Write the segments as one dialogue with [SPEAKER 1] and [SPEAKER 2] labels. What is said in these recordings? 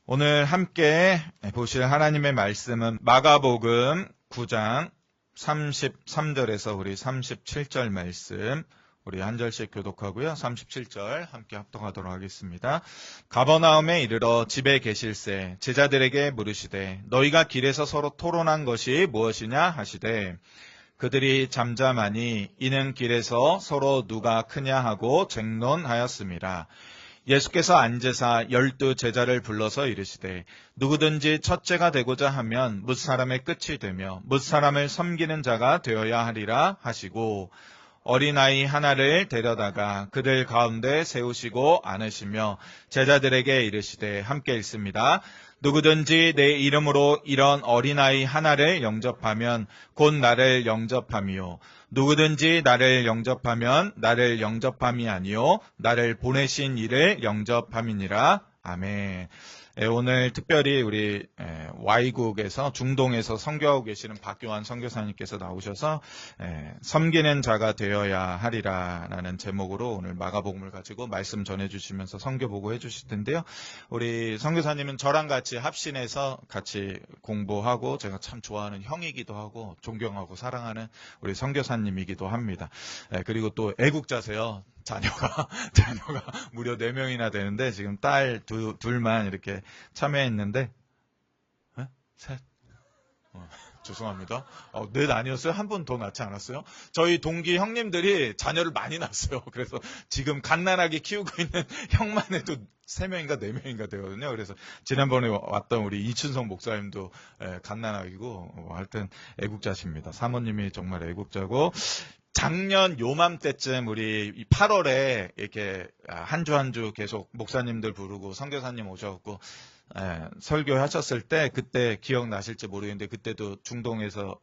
[SPEAKER 1] 오늘 함께 보실 하나님의 말씀은 마가복음 9장 33절에서 우리 37절 말씀, 우리 한 절씩 교독하고요. 37절 함께 합독하도록 하겠습니다. 가버나움에 이르러 집에 계실새 제자들에게 물으시되 너희가 길에서 서로 토론한 것이 무엇이냐 하시되 그들이 잠잠하니 이는 길에서 서로 누가 크냐 하고 쟁론하였습니다. 예수께서 앉으사 12 제자를 불러서 이르시되 누구든지 첫째가 되고자 하면 뭇사람의 끝이 되며 뭇사람을 섬기는 자가 되어야 하리라 하시고 어린아이 하나를 데려다가 그들 가운데 세우시고 안으시며 제자들에게 이르시되 함께 읽습니다. 누구든지 내 이름으로 이런 어린아이 하나를 영접하면 곧 나를 영접함이요 누구든지 나를 영접하면 나를 영접함이 아니요 나를 보내신 이를 영접함이니라. 아멘. 오늘 특별히 우리 Y국에서 중동에서 선교하고 계시는 박교환 선교사님께서 나오셔서 섬기는 자가 되어야 하리라라는 제목으로 오늘 마가복음을 가지고 말씀 전해주시면서 선교 보고해 주실 텐데요. 우리 선교사님은 저랑 같이 합신해서 같이 공부하고 제가 참 좋아하는 형이기도 하고 존경하고 사랑하는 우리 선교사님이기도 합니다. 그리고 또 애국자세요. 자녀가 무려 4명이나 되는데 지금 딸 둘만 이렇게 참여했는데 셋 죄송합니다. 넷 아니었어요? 한 분 더 낳지 않았어요? 저희 동기 형님들이 자녀를 많이 낳았어요. 그래서 지금 갓난아기 키우고 있는 형만 해도 3명인가 4명인가 되거든요. 그래서 지난번에 왔던 우리 이춘성 목사님도 갓난아기고 하여튼 애국자십니다. 사모님이 정말 애국자고 작년 요맘때쯤 우리 8월에 이렇게 한 주 한 주 계속 목사님들 부르고 선교사님 오셔갖고 설교하셨을 때 그때 기억나실지 모르겠는데 그때도 중동에서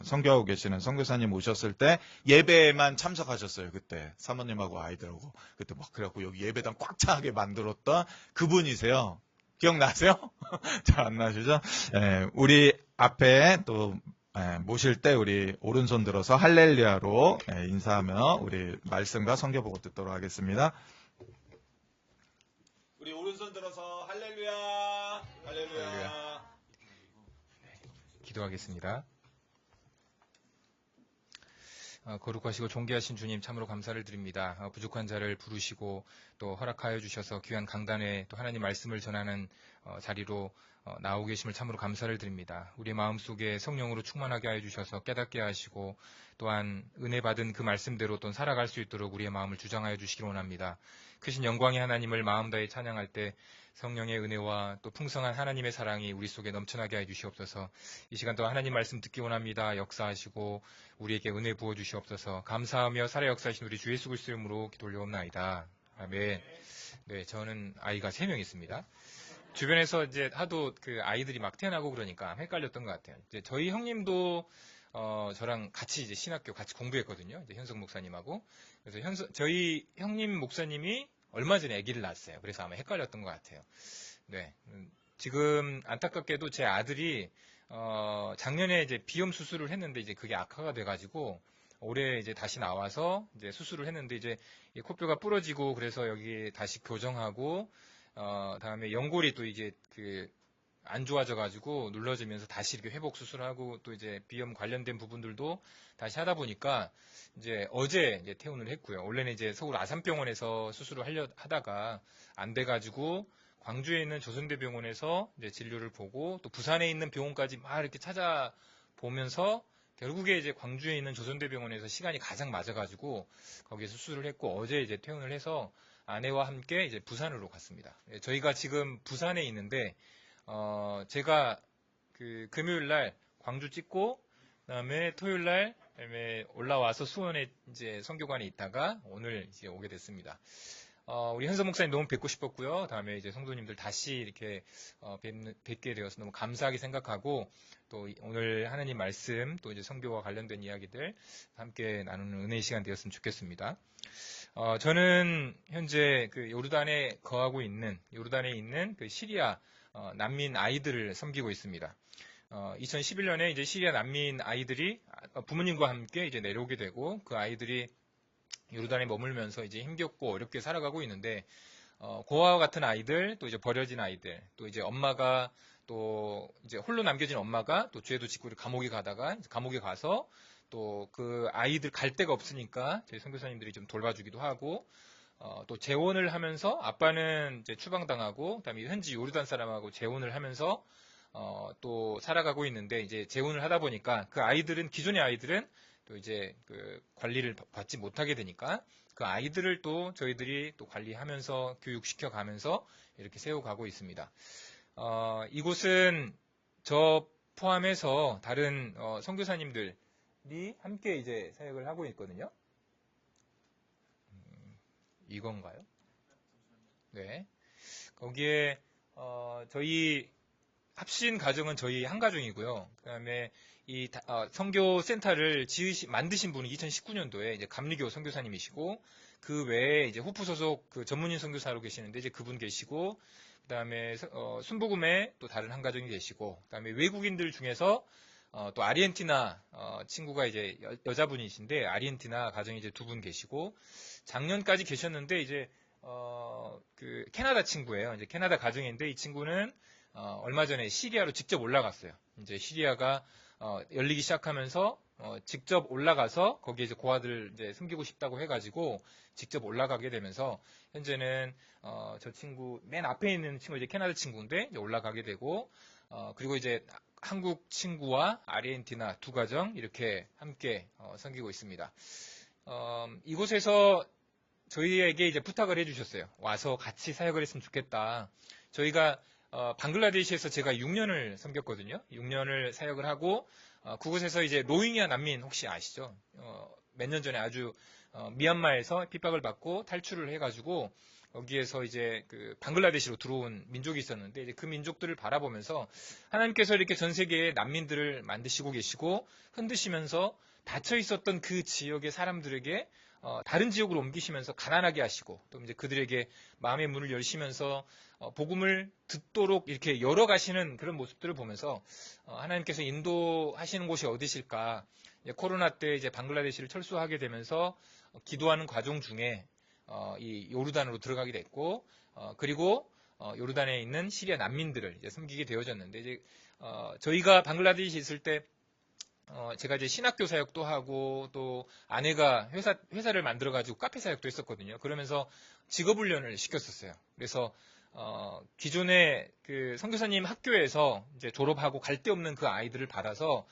[SPEAKER 1] 선교하고 계시는 선교사님 오셨을 때 예배에만 참석하셨어요. 그때 사모님하고 아이들하고 그때 막 그래갖고 여기 예배당 꽉 차게 만들었던 그분이세요. 기억나세요? 잘 안 나시죠? 우리 앞에 또 모실 때 우리 오른손 들어서 할렐루야로 인사하며 우리 말씀과 선교 보고 듣도록 하겠습니다. 우리 오른손 들어서 할렐루야, 할렐루야.
[SPEAKER 2] 기도하겠습니다. 거룩하시고 존귀하신 주님 참으로 감사를 드립니다. 부족한 자를 부르시고 또 허락하여 주셔서 귀한 강단에 또 하나님 말씀을 전하는 자리로 나오고 계심을 참으로 감사를 드립니다. 우리의 마음속에 성령으로 충만하게 하여 주셔서 깨닫게 하시고 또한 은혜 받은 그 말씀대로 또 살아갈 수 있도록 우리의 마음을 주장하여 주시기 원합니다. 크신 영광의 하나님을 마음 다해 찬양할 때 성령의 은혜와 또 풍성한 하나님의 사랑이 우리 속에 넘쳐나게 하여 주시옵소서. 이 시간 또 하나님 말씀 듣기 원합니다. 역사하시고 우리에게 은혜 부어 주시옵소서. 감사하며 살아 역사하신 우리 주 예수 그리스도 이름으로 기도 올려옵나이다. 아멘. 네, 저는 아이가 3명 있습니다. 주변에서 이제 하도 그 아이들이 막 태어나고 그러니까 헷갈렸던 것 같아요. 이제 저희 형님도 저랑 같이 이제 신학교 같이 공부했거든요. 이제 현석 목사님하고. 그래서 저희 형님 목사님이 얼마 전에 아기를 낳았어요. 그래서 아마 헷갈렸던 것 같아요. 네. 지금 안타깝게도 제 아들이 작년에 이제 비염 수술을 했는데 이제 그게 악화가 돼가지고 올해 이제 다시 나와서 이제 수술을 했는데 이제 코뼈가 부러지고 그래서 여기 다시 교정하고 다음에 연골이 또 이제 안 좋아져가지고 눌러지면서 다시 이렇게 회복 수술하고 또 이제 비염 관련된 부분들도 다시 하다 보니까 이제 어제 이제 퇴원을 했고요. 원래는 이제 서울 아산병원에서 수술을 하다가 안 돼가지고 광주에 있는 조선대병원에서 이제 진료를 보고 또 부산에 있는 병원까지 막 이렇게 찾아보면서 결국에 이제 광주에 있는 조선대병원에서 시간이 가장 맞아가지고 거기에 수술을 했고 어제 이제 퇴원을 해서 아내와 함께 이제 부산으로 갔습니다. 저희가 지금 부산에 있는데 제가 금요일 날 광주 찍고 그다음에 토요일 날 그다음에 올라와서 수원에 이제 선교관에 있다가 오늘 이제 오게 됐습니다. 우리 현석 목사님 너무 뵙고 싶었고요. 다음에 이제 성도님들 다시 이렇게 뵙게 되어서 너무 감사하게 생각하고 또 오늘 하나님 말씀 또 이제 선교와 관련된 이야기들 함께 나누는 은혜의 시간 되었으면 좋겠습니다. 저는 현재 요르단에 있는 그 시리아 난민 아이들을 섬기고 있습니다. 2011년에 이제 시리아 난민 아이들이 부모님과 함께 이제 내려오게 되고 그 아이들이 요르단에 머물면서 이제 힘겹고 어렵게 살아가고 있는데 고아와 같은 아이들, 또 이제 버려진 아이들, 또 이제 엄마가 또 이제 홀로 남겨진 엄마가 또 죄도 짓고 감옥에 가다가 감옥에 가서 또 그 아이들 갈 데가 없으니까 저희 선교사님들이 좀 돌봐주기도 하고 또 재혼을 하면서 아빠는 이제 추방당하고 그다음에 현지 요르단 사람하고 재혼을 하면서 또 살아가고 있는데 이제 재혼을 하다 보니까 그 아이들은 기존의 아이들은 또 이제 그 관리를 받지 못하게 되니까 그 아이들을 또 저희들이 또 관리하면서 교육시켜 가면서 이렇게 세워가고 있습니다. 이곳은 저 포함해서 다른 선교사님들이 함께 이제 사역을 하고 있거든요. 이건가요? 네. 거기에 저희 합신 가정은 저희 한 가정이고요. 그다음에 이 선교 센터를 만드신 분은 2019년도에 이제 감리교 선교사님이시고 그 외에 이제 호프 소속 그 전문인 선교사로 계시는데 이제 그분 계시고 그다음에 순복음에 또 다른 한 가정이 계시고 그다음에 외국인들 중에서 또 아르헨티나 친구가 이제 여자분이신데 아르헨티나 가정이 이제 두 분 계시고 작년까지 계셨는데 이제 그 캐나다 친구예요. 이제 캐나다 가정인데 이 친구는 얼마 전에 시리아로 직접 올라갔어요. 이제 시리아가 열리기 시작하면서 직접 올라가서 거기에 이제 고아들 이제 숨기고 싶다고 해가지고 직접 올라가게 되면서 현재는 저 친구 맨 앞에 있는 친구 이제 캐나다 친구인데 이제 올라가게 되고 그리고 이제 한국 친구와 아르헨티나 두 가정 이렇게 함께 섬기고 있습니다. 이곳에서 저희에게 이제 부탁을 해주셨어요. 와서 같이 사역을 했으면 좋겠다. 저희가 방글라데시에서 제가 6년을 섬겼거든요. 6년을 사역을 하고 그곳에서 이제 로힝야 난민 혹시 아시죠? 몇 년 전에 아주 미얀마에서 핍박을 받고 탈출을 해가지고 여기에서 이제 그 방글라데시로 들어온 민족이 있었는데 이제 그 민족들을 바라보면서 하나님께서 이렇게 전 세계에 난민들을 만드시고 계시고 흔드시면서 닫혀 있었던 그 지역의 사람들에게 다른 지역으로 옮기시면서 가난하게 하시고 또 이제 그들에게 마음의 문을 열시면서 복음을 듣도록 이렇게 열어가시는 그런 모습들을 보면서 하나님께서 인도하시는 곳이 어디실까? 코로나 때 이제 방글라데시를 철수하게 되면서 기도하는 과정 중에 이 요르단으로 들어가게 됐고 그리고 요르단에 있는 시리아 난민들을 이제 섬기게 되어졌는데 이제 저희가 방글라데시 있을 때 제가 이제 신학교 사역도 하고 또 아내가 회사를 만들어가지고 카페 사역도 했었거든요. 그러면서 직업훈련을 시켰었어요. 그래서 기존의 그 선교사님 학교에서 이제 졸업하고 갈 데 없는 그 아이들을 받아서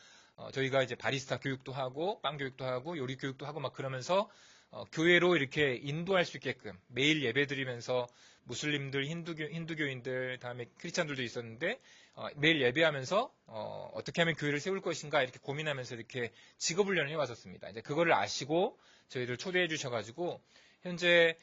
[SPEAKER 2] 저희가 이제 바리스타 교육도 하고 빵 교육도 하고 요리 교육도 하고 막 그러면서 교회로 이렇게 인도할 수 있게끔 매일 예배 드리면서 무슬림들, 힌두교인들, 다음에 크리스찬들도 있었는데 매일 예배하면서 어떻게 하면 교회를 세울 것인가 이렇게 고민하면서 이렇게 직업훈련을 해왔었습니다. 이제 그거를 아시고 저희를 초대해 주셔가지고 현재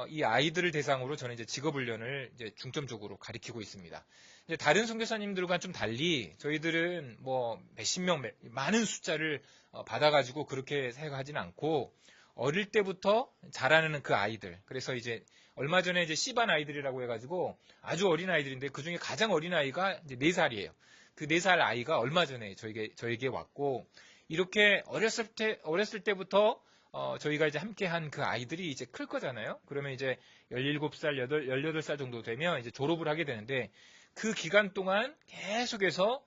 [SPEAKER 2] 이 아이들을 대상으로 저는 이제 직업훈련을 이제 중점적으로 가리키고 있습니다. 이제 다른 선교사님들과 좀 달리 저희들은 뭐 몇십 명, 많은 숫자를 받아가지고 그렇게 사역하지는 않고 어릴 때부터 자라는 그 아이들. 그래서 이제 얼마 전에 이제 시반 아이들이라고 해가지고 아주 어린 아이들인데 그 중에 가장 어린 아이가 이제 4살이에요. 그 4살 아이가 얼마 전에 저에게 왔고 이렇게 어렸을 때부터 저희가 이제 함께 한 그 아이들이 이제 클 거잖아요. 그러면 이제 17살, 18살 정도 되면 이제 졸업을 하게 되는데 그 기간 동안 계속해서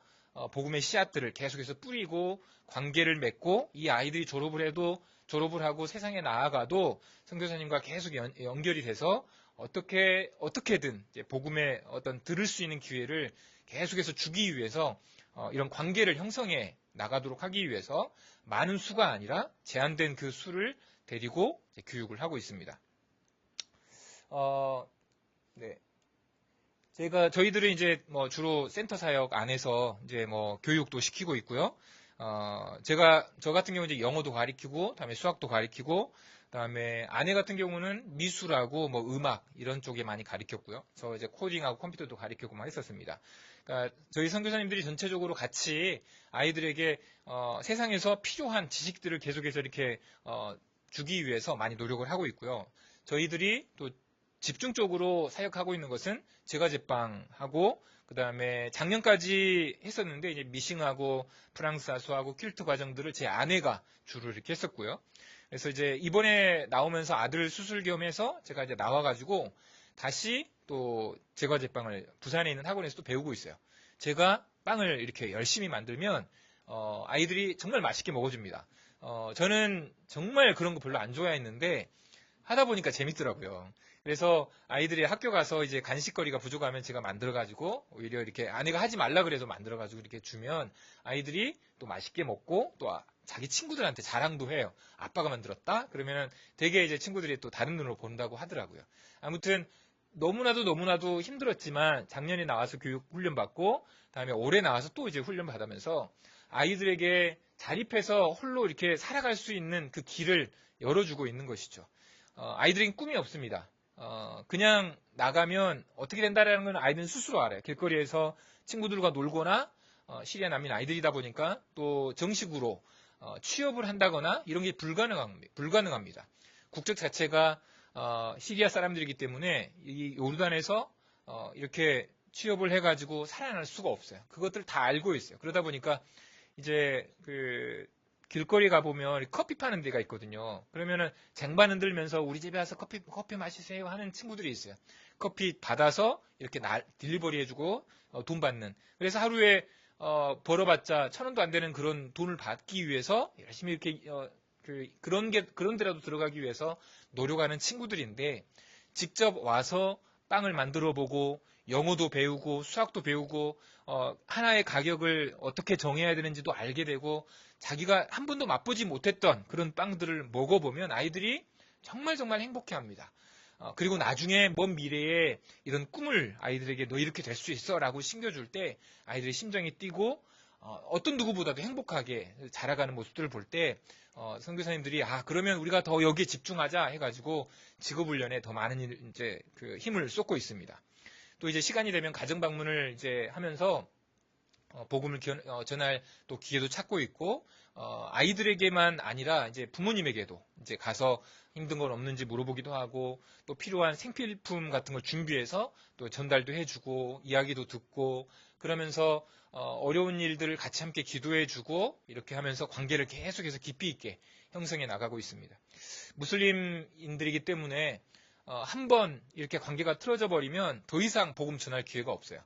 [SPEAKER 2] 복음의 씨앗들을 계속해서 뿌리고 관계를 맺고 이 아이들이 졸업을 하고 세상에 나아가도 선교사님과 계속 연결이 돼서 어떻게든 이제 복음의 어떤 들을 수 있는 기회를 계속해서 주기 위해서 이런 관계를 형성해 나가도록 하기 위해서 많은 수가 아니라 제한된 그 수를 데리고 이제 교육을 하고 있습니다. 네. 저희들은 이제 뭐 주로 센터 사역 안에서 이제 뭐 교육도 시키고 있고요. 저 같은 경우는 이제 영어도 가리키고, 다음에 수학도 가리키고, 다음에 아내 같은 경우는 미술하고 뭐 음악 이런 쪽에 많이 가리켰고요. 저 이제 코딩하고 컴퓨터도 가리키고 막 했었습니다. 그러니까 저희 선교사님들이 전체적으로 같이 아이들에게 세상에서 필요한 지식들을 계속해서 이렇게 주기 위해서 많이 노력을 하고 있고요. 저희들이 또 집중적으로 사역하고 있는 것은 제과제빵하고 그 다음에 작년까지 했었는데 이제 미싱하고 프랑스 아수하고 퀼트 과정들을 제 아내가 주로 이렇게 했었고요. 그래서 이제 이번에 나오면서 아들 수술 겸해서 제가 이제 나와가지고 다시 또 제과제빵을 부산에 있는 학원에서 또 배우고 있어요. 제가 빵을 이렇게 열심히 만들면 아이들이 정말 맛있게 먹어줍니다. 저는 정말 그런 거 별로 안 좋아했는데 하다 보니까 재밌더라고요. 그래서 아이들이 학교 가서 이제 간식거리가 부족하면 제가 만들어가지고 오히려 이렇게 아내가 하지 말라 그래서 만들어가지고 이렇게 주면 아이들이 또 맛있게 먹고 또 자기 친구들한테 자랑도 해요. 아빠가 만들었다? 그러면은 되게 이제 친구들이 또 다른 눈으로 본다고 하더라고요. 아무튼 너무나도 힘들었지만 작년에 나와서 교육 훈련 받고 다음에 올해 나와서 또 이제 훈련 받으면서 아이들에게 자립해서 홀로 이렇게 살아갈 수 있는 그 길을 열어주고 있는 것이죠. 아이들에겐 꿈이 없습니다. 그냥 나가면 어떻게 된다라는 건 아이들은 스스로 알아요. 길거리에서 친구들과 놀거나 시리아 난민 아이들이다 보니까 또 정식으로 취업을 한다거나 이런 게 불가능합니다. 국적 자체가 시리아 사람들이기 때문에 이 요르단에서 이렇게 취업을 해가지고 살아날 수가 없어요. 그것들 다 알고 있어요. 그러다 보니까 이제 그 길거리 가보면 커피 파는 데가 있거든요. 그러면은 쟁반 흔들면서 우리 집에 와서 커피 마시세요 하는 친구들이 있어요. 커피 받아서 이렇게 딜리버리 해주고 돈 받는. 그래서 하루에 벌어봤자 1,000원도 안 되는 그런 돈을 받기 위해서 열심히 이렇게 그런 데라도 들어가기 위해서 노력하는 친구들인데 직접 와서 빵을 만들어 보고 영어도 배우고 수학도 배우고 하나의 가격을 어떻게 정해야 되는지도 알게 되고 자기가 한 번도 맛보지 못했던 그런 빵들을 먹어보면 아이들이 정말 행복해합니다. 그리고 나중에 먼 미래에 이런 꿈을 아이들에게 너 이렇게 될 수 있어 라고 심겨줄 때 아이들의 심장이 뛰고 어떤 누구보다도 행복하게 자라가는 모습들을 볼 때 선교사님들이 그러면 우리가 더 여기에 집중하자 해가지고 직업훈련에 더 많은 이제 그 힘을 쏟고 있습니다. 또 이제 시간이 되면 가정 방문을 이제 하면서 복음을 전할 또 기회도 찾고 있고 아이들에게만 아니라 이제 부모님에게도 이제 가서 힘든 건 없는지 물어보기도 하고 또 필요한 생필품 같은 걸 준비해서 또 전달도 해주고 이야기도 듣고 그러면서 어려운 일들을 같이 함께 기도해주고 이렇게 하면서 관계를 계속해서 깊이 있게 형성해 나가고 있습니다. 무슬림인들이기 때문에 한번 이렇게 관계가 틀어져 버리면 더 이상 복음 전할 기회가 없어요.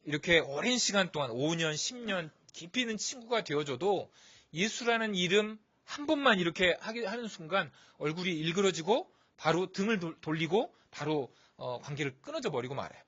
[SPEAKER 2] 이렇게 오랜 시간 동안 5년, 10년 깊이 있는 친구가 되어줘도 예수라는 이름 한 번만 이렇게 하는 순간 얼굴이 일그러지고 바로 등을 돌리고 바로 관계를 끊어져 버리고 말아요.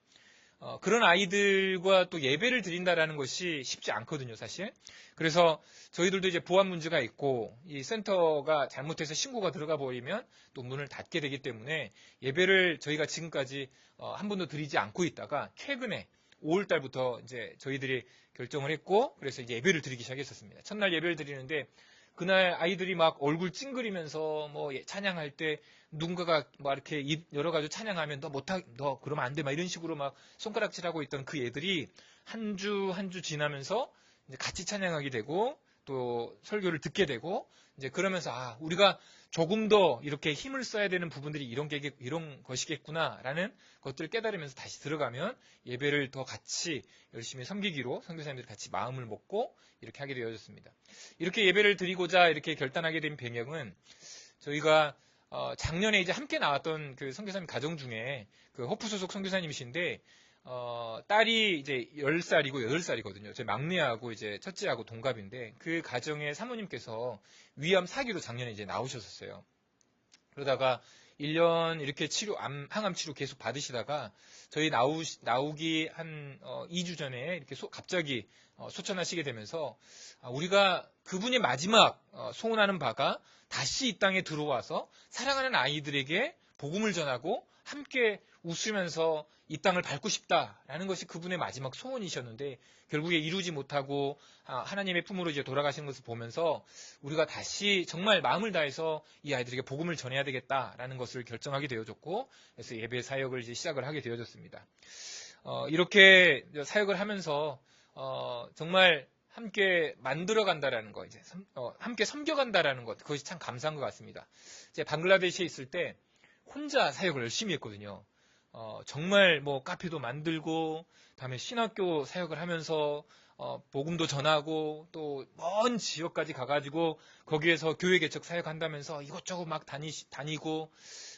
[SPEAKER 2] 그런 아이들과 또 예배를 드린다라는 것이 쉽지 않거든요, 사실. 그래서 저희들도 이제 보안 문제가 있고 이 센터가 잘못해서 신고가 들어가 버리면 또 문을 닫게 되기 때문에 예배를 저희가 지금까지 한 번도 드리지 않고 있다가 최근에 5월 달부터 이제 저희들이 결정을 했고 그래서 이제 예배를 드리기 시작했었습니다. 첫날 예배를 드리는데 그날 아이들이 막 얼굴 찡그리면서 뭐 찬양할 때 누군가가 막 이렇게 입 열어가지고 찬양하면 너 그러면 안 돼 막 이런 식으로 막 손가락질하고 있던 그 애들이 한 주 지나면서 이제 같이 찬양하게 되고 또 설교를 듣게 되고 이제 그러면서 우리가 조금 더 이렇게 힘을 써야 되는 부분들이 이런 것이겠구나라는 것들을 깨달으면서 다시 들어가면 예배를 더 같이 열심히 섬기기로 선교사님들이 같이 마음을 먹고 이렇게 하게 되어졌습니다. 이렇게 예배를 드리고자 이렇게 결단하게 된 배경은 저희가 작년에 이제 함께 나왔던 그 선교사님 가정 중에 그 호프 소속 선교사님이신데 딸이 이제 10살이고 8살이거든요. 제 막내하고 이제 첫째하고 동갑인데 그 가정의 사모님께서 위암 4기로 작년에 이제 나오셨었어요. 그러다가 1년 이렇게 항암 치료 계속 받으시다가 저희 나오기 한 2주 전에 이렇게 갑자기 소천하시게 되면서 우리가 그분의 마지막 소원하는 바가 다시 이 땅에 들어와서 사랑하는 아이들에게 복음을 전하고 함께 웃으면서 이 땅을 밟고 싶다라는 것이 그분의 마지막 소원이셨는데 결국에 이루지 못하고 하나님의 품으로 이제 돌아가시는 것을 보면서 우리가 다시 정말 마음을 다해서 이 아이들에게 복음을 전해야 되겠다라는 것을 결정하게 되어졌고 그래서 예배 사역을 이제 시작을 하게 되어졌습니다. 이렇게 사역을 하면서 정말 함께 만들어간다라는 거, 이제 함께 섬겨간다라는 것, 그것이 참 감사한 것 같습니다. 이제 방글라데시에 있을 때 혼자 사역을 열심히 했거든요. 정말 뭐 카페도 만들고, 다음에 신학교 사역을 하면서 복음도 전하고 또 먼 지역까지 가가지고 거기에서 교회 개척 사역한다면서 이것저것 막 다니고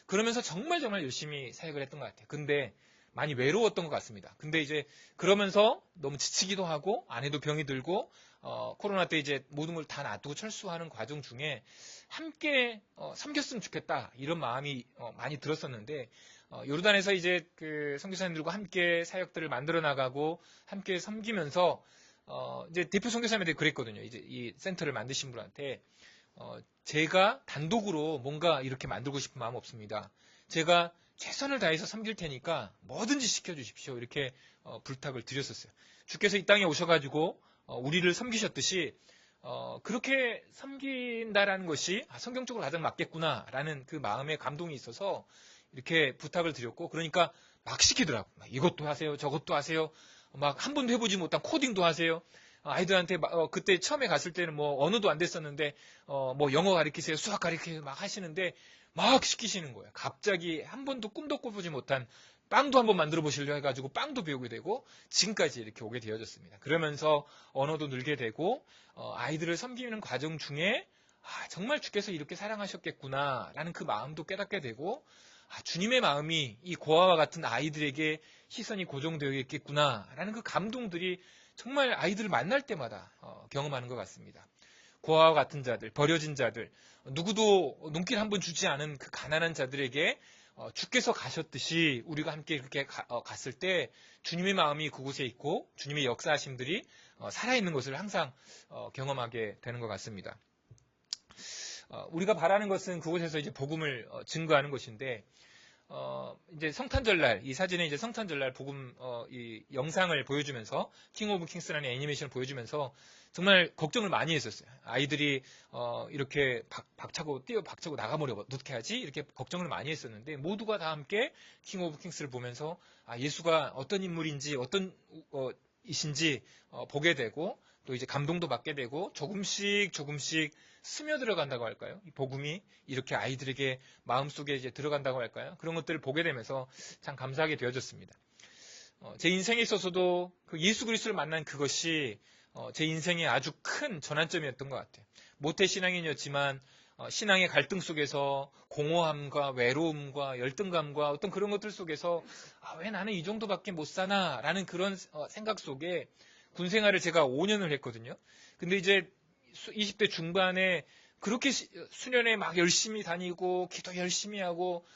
[SPEAKER 2] 그러면서 정말 열심히 사역을 했던 것 같아요. 근데 많이 외로웠던 것 같습니다. 근데 이제 그러면서 너무 지치기도 하고 아내도 병이 들고 코로나 때 이제 모든 걸 다 놔두고 철수하는 과정 중에 함께 섬겼으면 좋겠다 이런 마음이 많이 들었었는데 요르단에서 이제 그 선교사님들과 함께 사역들을 만들어 나가고 함께 섬기면서 이제 대표 선교사님들이 그랬거든요. 이제 이 센터를 만드신 분한테 제가 단독으로 뭔가 이렇게 만들고 싶은 마음 없습니다. 제가 최선을 다해서 섬길 테니까 뭐든지 시켜주십시오. 이렇게 부탁을 드렸었어요. 주께서 이 땅에 오셔가지고 우리를 섬기셨듯이 그렇게 섬긴다라는 것이 성경적으로 가장 맞겠구나라는 그 마음의 감동이 있어서 이렇게 부탁을 드렸고 그러니까 막 시키더라고요. 이것도 하세요. 저것도 하세요. 막 한 번도 해보지 못한 코딩도 하세요. 아이들한테 그때 처음에 갔을 때는 뭐 언어도 안 됐었는데 뭐 영어 가르치세요. 수학 가르치세요. 막 하시는데 막 시키시는 거예요. 갑자기 한 번도 꿈도 꿔보지 못한 빵도 한번 만들어 보시려 해가지고 빵도 배우게 되고 지금까지 이렇게 오게 되어졌습니다. 그러면서 언어도 늘게 되고 아이들을 섬기는 과정 중에 정말 주께서 이렇게 사랑하셨겠구나라는 그 마음도 깨닫게 되고 주님의 마음이 이 고아와 같은 아이들에게 시선이 고정되어 있겠구나라는 그 감동들이 정말 아이들을 만날 때마다 경험하는 것 같습니다. 고아와 같은 자들, 버려진 자들, 누구도 눈길 한 번 주지 않은 그 가난한 자들에게 주께서 가셨듯이 우리가 함께 그렇게 갔을 때 주님의 마음이 그곳에 있고 주님의 역사하심들이 살아있는 것을 항상 경험하게 되는 것 같습니다. 우리가 바라는 것은 그곳에서 이제 복음을 증거하는 것인데 이제 성탄절날, 이 사진에 이제 성탄절날 복음, 이 영상을 보여주면서, 킹 오브 킹스라는 애니메이션을 보여주면서 정말 걱정을 많이 했었어요. 아이들이, 이렇게 박차고 나가버려, 어떻게 하지? 이렇게 걱정을 많이 했었는데, 모두가 다 함께 킹 오브 킹스를 보면서, 예수가 어떤 인물인지, 어떤, 이신지, 보게 되고, 또 이제 감동도 받게 되고, 조금씩 스며들어간다고 할까요? 이 복음이 이렇게 아이들에게 마음속에 이제 들어간다고 할까요? 그런 것들을 보게 되면서 참 감사하게 되어졌습니다. 제 인생에 있어서도 그 예수 그리스도를 만난 그것이 제 인생의 아주 큰 전환점이었던 것 같아요. 모태 신앙인이었지만 신앙의 갈등 속에서 공허함과 외로움과 열등감과 어떤 그런 것들 속에서 왜 나는 이 정도밖에 못 사나 라는 그런 생각 속에 군 생활을 제가 5년을 했거든요. 근데 이제 20대 중반에 그렇게 수련회 막 열심히 다니고 기도 열심히 하고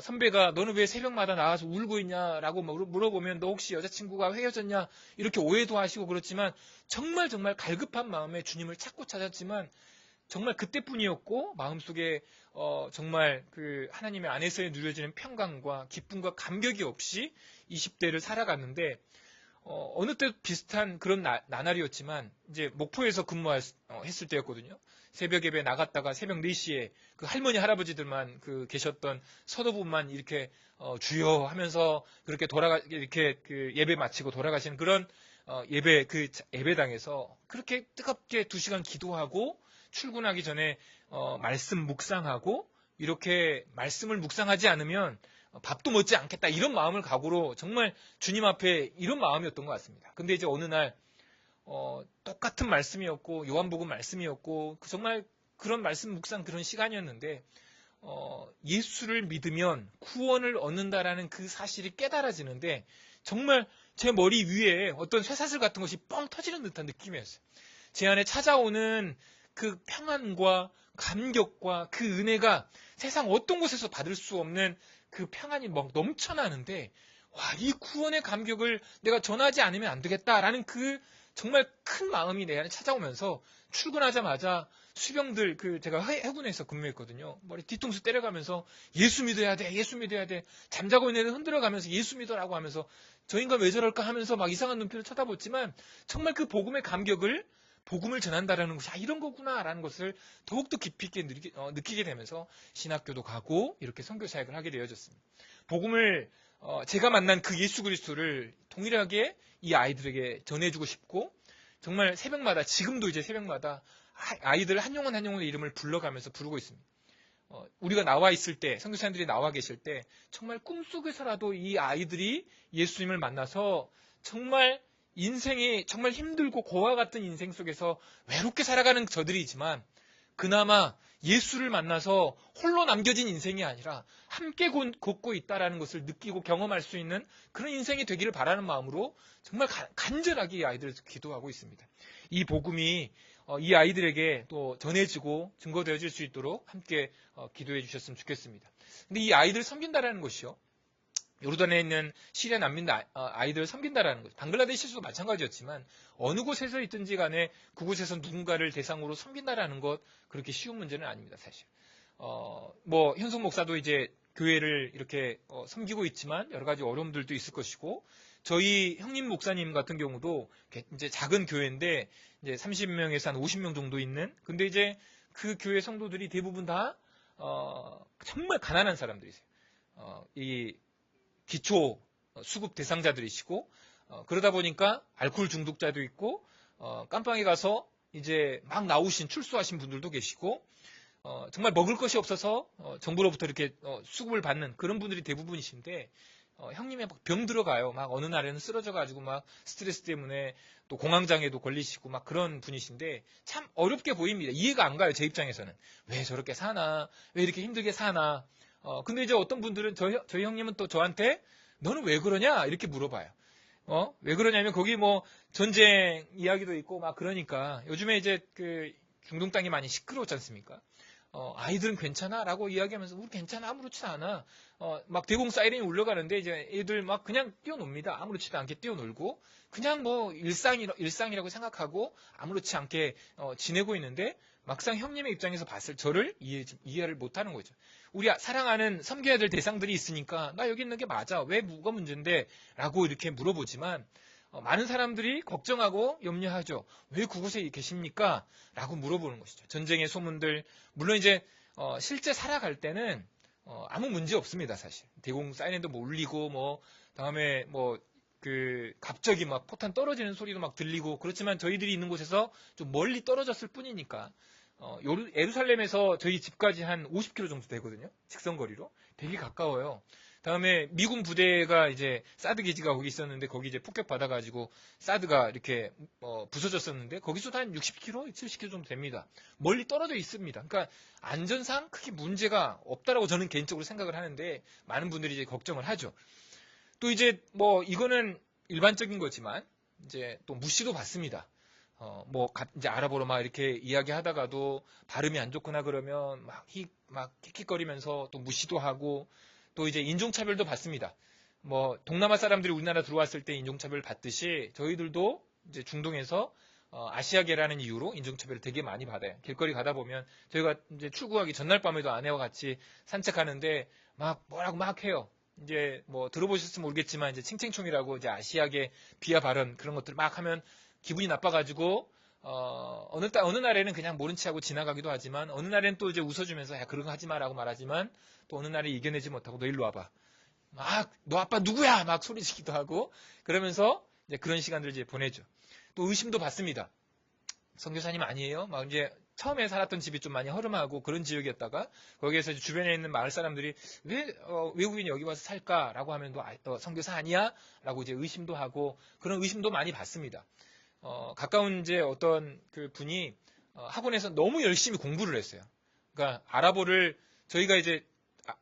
[SPEAKER 2] 선배가 너는 왜 새벽마다 나와서 울고 있냐라고 물어보면 너 혹시 여자친구가 헤어졌냐 이렇게 오해도 하시고 그렇지만 정말 갈급한 마음에 주님을 찾았지만 정말 그때뿐이었고 마음속에 정말 그 하나님의 안에서의 누려지는 평강과 기쁨과 감격이 없이 20대를 살아갔는데 어느 때 비슷한 그런 나날이었지만 이제 목포에서 근무했을 때였거든요. 새벽 예배 나갔다가 새벽 4시에 그 할머니 할아버지들만 그 계셨던 서도분만 이렇게 주여 하면서 그렇게 이렇게 그 예배 마치고 돌아가시는 그런 그 예배당에서 그렇게 뜨겁게 2시간 기도하고 출근하기 전에 말씀 묵상하고 이렇게 말씀을 묵상하지 않으면 밥도 먹지 않겠다 이런 마음을 각오로 정말 주님 앞에 이런 마음이었던 것 같습니다. 근데 이제 어느 날 똑같은 말씀이었고 요한복음 말씀이었고 정말 그런 말씀 묵상 그런 시간이었는데 예수를 믿으면 구원을 얻는다라는 그 사실이 깨달아지는데 정말 제 머리 위에 어떤 쇠사슬 같은 것이 뻥 터지는 듯한 느낌이었어요. 제 안에 찾아오는 그 평안과 감격과 그 은혜가 세상 어떤 곳에서 받을 수 없는 그 평안이 막 넘쳐나는데 이 구원의 감격을 내가 전하지 않으면 안 되겠다라는 그 정말 큰 마음이 내 안에 찾아오면서 출근하자마자 수병들 제가 해군에서 근무했거든요. 머리 뒤통수 때려가면서 예수 믿어야 돼. 잠자고 있는 애들 흔들어가면서 예수 믿어라고 하면서 저 인간 왜 저럴까 하면서 막 이상한 눈빛을 쳐다봤지만 정말 그 복음의 감격을 복음을 전한다라는 것이 이런 거구나라는 것을 더욱더 깊이 있게 느끼게 되면서 신학교도 가고 이렇게 선교 사역을 하게 되어졌습니다. 복음을 제가 만난 그 예수 그리스도를 동일하게 이 아이들에게 전해주고 싶고 정말 새벽마다 지금도 이제 새벽마다 아이들 한 영혼의 이름을 불러가면서 부르고 있습니다. 우리가 나와 있을 때 선교사님들이 나와 계실 때 정말 꿈속에서라도 이 아이들이 예수님을 만나서 정말 인생이 정말 힘들고 고와 같은 인생 속에서 외롭게 살아가는 저들이지만 그나마 예수를 만나서 홀로 남겨진 인생이 아니라 함께 걷고 있다라는 것을 느끼고 경험할 수 있는 그런 인생이 되기를 바라는 마음으로 정말 간절하게 이 아이들을 기도하고 있습니다. 이 복음이 이 아이들에게 또 전해지고 증거되어질 수 있도록 함께 기도해 주셨으면 좋겠습니다. 근데 이 아이들을 섬긴다라는 것이요, 요르단에 있는 시리아 난민 아이들을 섬긴다라는 것, 방글라데시에서도 마찬가지였지만 어느 곳에서 있든지 간에 그곳에서 누군가를 대상으로 섬긴다라는 것, 그렇게 쉬운 문제는 아닙니다, 사실. 뭐 현석 목사도 이제 교회를 이렇게 섬기고 있지만 여러 가지 어려움들도 있을 것이고, 저희 형님 목사님 같은 경우도 이제 작은 교회인데 이제 30명에서 한 50명 정도 있는, 근데 이제 그 교회 성도들이 대부분 다 정말 가난한 사람들이세요. 이 기초 수급 대상자들이시고, 그러다 보니까 알코올 중독자도 있고, 깜빵에 가서 이제 막 나오신 출소하신 분들도 계시고, 정말 먹을 것이 없어서 정부로부터 이렇게 수급을 받는 그런 분들이 대부분이신데, 형님이 막 병 들어가요. 막 어느 날에는 쓰러져가지고 막 스트레스 때문에 또 공황장애도 걸리시고 막 그런 분이신데 참 어렵게 보입니다. 이해가 안 가요, 제 입장에서는. 왜 저렇게 사나? 왜 이렇게 힘들게 사나? 근데 이제 어떤 분들은 저희 형님은 또 저한테 너는 왜 그러냐? 이렇게 물어봐요. 왜 그러냐면 거기 뭐 전쟁 이야기도 있고 막 그러니까 요즘에 이제 그 중동 땅이 많이 시끄러웠지 않습니까? 아이들은 괜찮아? 라고 이야기하면서 우리 괜찮아? 아무렇지도 않아. 막 대공 사이렌이 울려가는데 이제 애들 막 그냥 뛰어놉니다. 아무렇지도 않게 뛰어놀고 그냥 뭐 일상이라고 생각하고 아무렇지 않게 지내고 있는데 막상 형님의 입장에서 봤을 저를 이해를 못하는 거죠. 우리 사랑하는 섬겨야 될 대상들이 있으니까 나 여기 있는 게 맞아. 왜 뭐가 문제인데? 라고 이렇게 물어보지만 많은 사람들이 걱정하고 염려하죠. 왜 그곳에 계십니까? 라고 물어보는 것이죠. 전쟁의 소문들, 물론 이제 실제 살아갈 때는 아무 문제 없습니다, 사실. 대공 사이렌도 뭐 울리고 뭐 다음에 뭐 그 갑자기 막 포탄 떨어지는 소리도 막 들리고 그렇지만 저희들이 있는 곳에서 좀 멀리 떨어졌을 뿐이니까 예루살렘에서 저희 집까지 한 50km 정도 되거든요. 직선거리로. 되게 가까워요. 다음에 미군 부대가 이제 사드 기지가 거기 있었는데 거기 이제 폭격 받아가지고 사드가 이렇게 부서졌었는데 거기서도 한 60km, 70km 정도 됩니다. 멀리 떨어져 있습니다. 그러니까 안전상 크게 문제가 없다라고 저는 개인적으로 생각을 하는데 많은 분들이 이제 걱정을 하죠. 또 이제 뭐 이거는 일반적인 거지만 이제 또 무시도 받습니다. 뭐 이제 아랍어로 막 이렇게 이야기하다가도 발음이 안 좋거나 그러면 막 킥킥거리면서 또 무시도 하고. 또 이제 인종차별도 받습니다. 뭐 동남아 사람들이 우리나라 들어왔을 때 인종차별 받듯이 저희들도 이제 중동에서 아시아계라는 이유로 인종차별을 되게 많이 받아요. 길거리 가다 보면 저희가 이제 출국하기 전날 밤에도 아내와 같이 산책하는데 막 뭐라고 막 해요. 이제 뭐 들어보셨으면 모르겠지만 이제 칭칭총이라고 이제 아시아계 비하 발언 그런 것들 막 하면 기분이 나빠가지고 어느 날에는 그냥 모른 체 하고 지나가기도 하지만 어느 날에는 또 이제 웃어주면서 야 그런 거 하지 마라고 말하지만 또 어느 날에 이겨내지 못하고 너 일로 와봐. 막 너 아빠 누구야? 막 소리치기도 하고 그러면서 이제 그런 시간들을 이제 보내죠. 또 의심도 받습니다. 선교사님 아니에요? 막 이제 처음에 살았던 집이 좀 많이 허름하고 그런 지역이었다가 거기에서 이제 주변에 있는 마을 사람들이 왜 외국인이 여기 와서 살까라고 하면 너 선교사 아니야? 라고 이제 의심도 하고 그런 의심도 많이 받습니다. 가까운 이제 어떤 그 분이 학원에서 너무 열심히 공부를 했어요. 그러니까 아랍어를 저희가 이제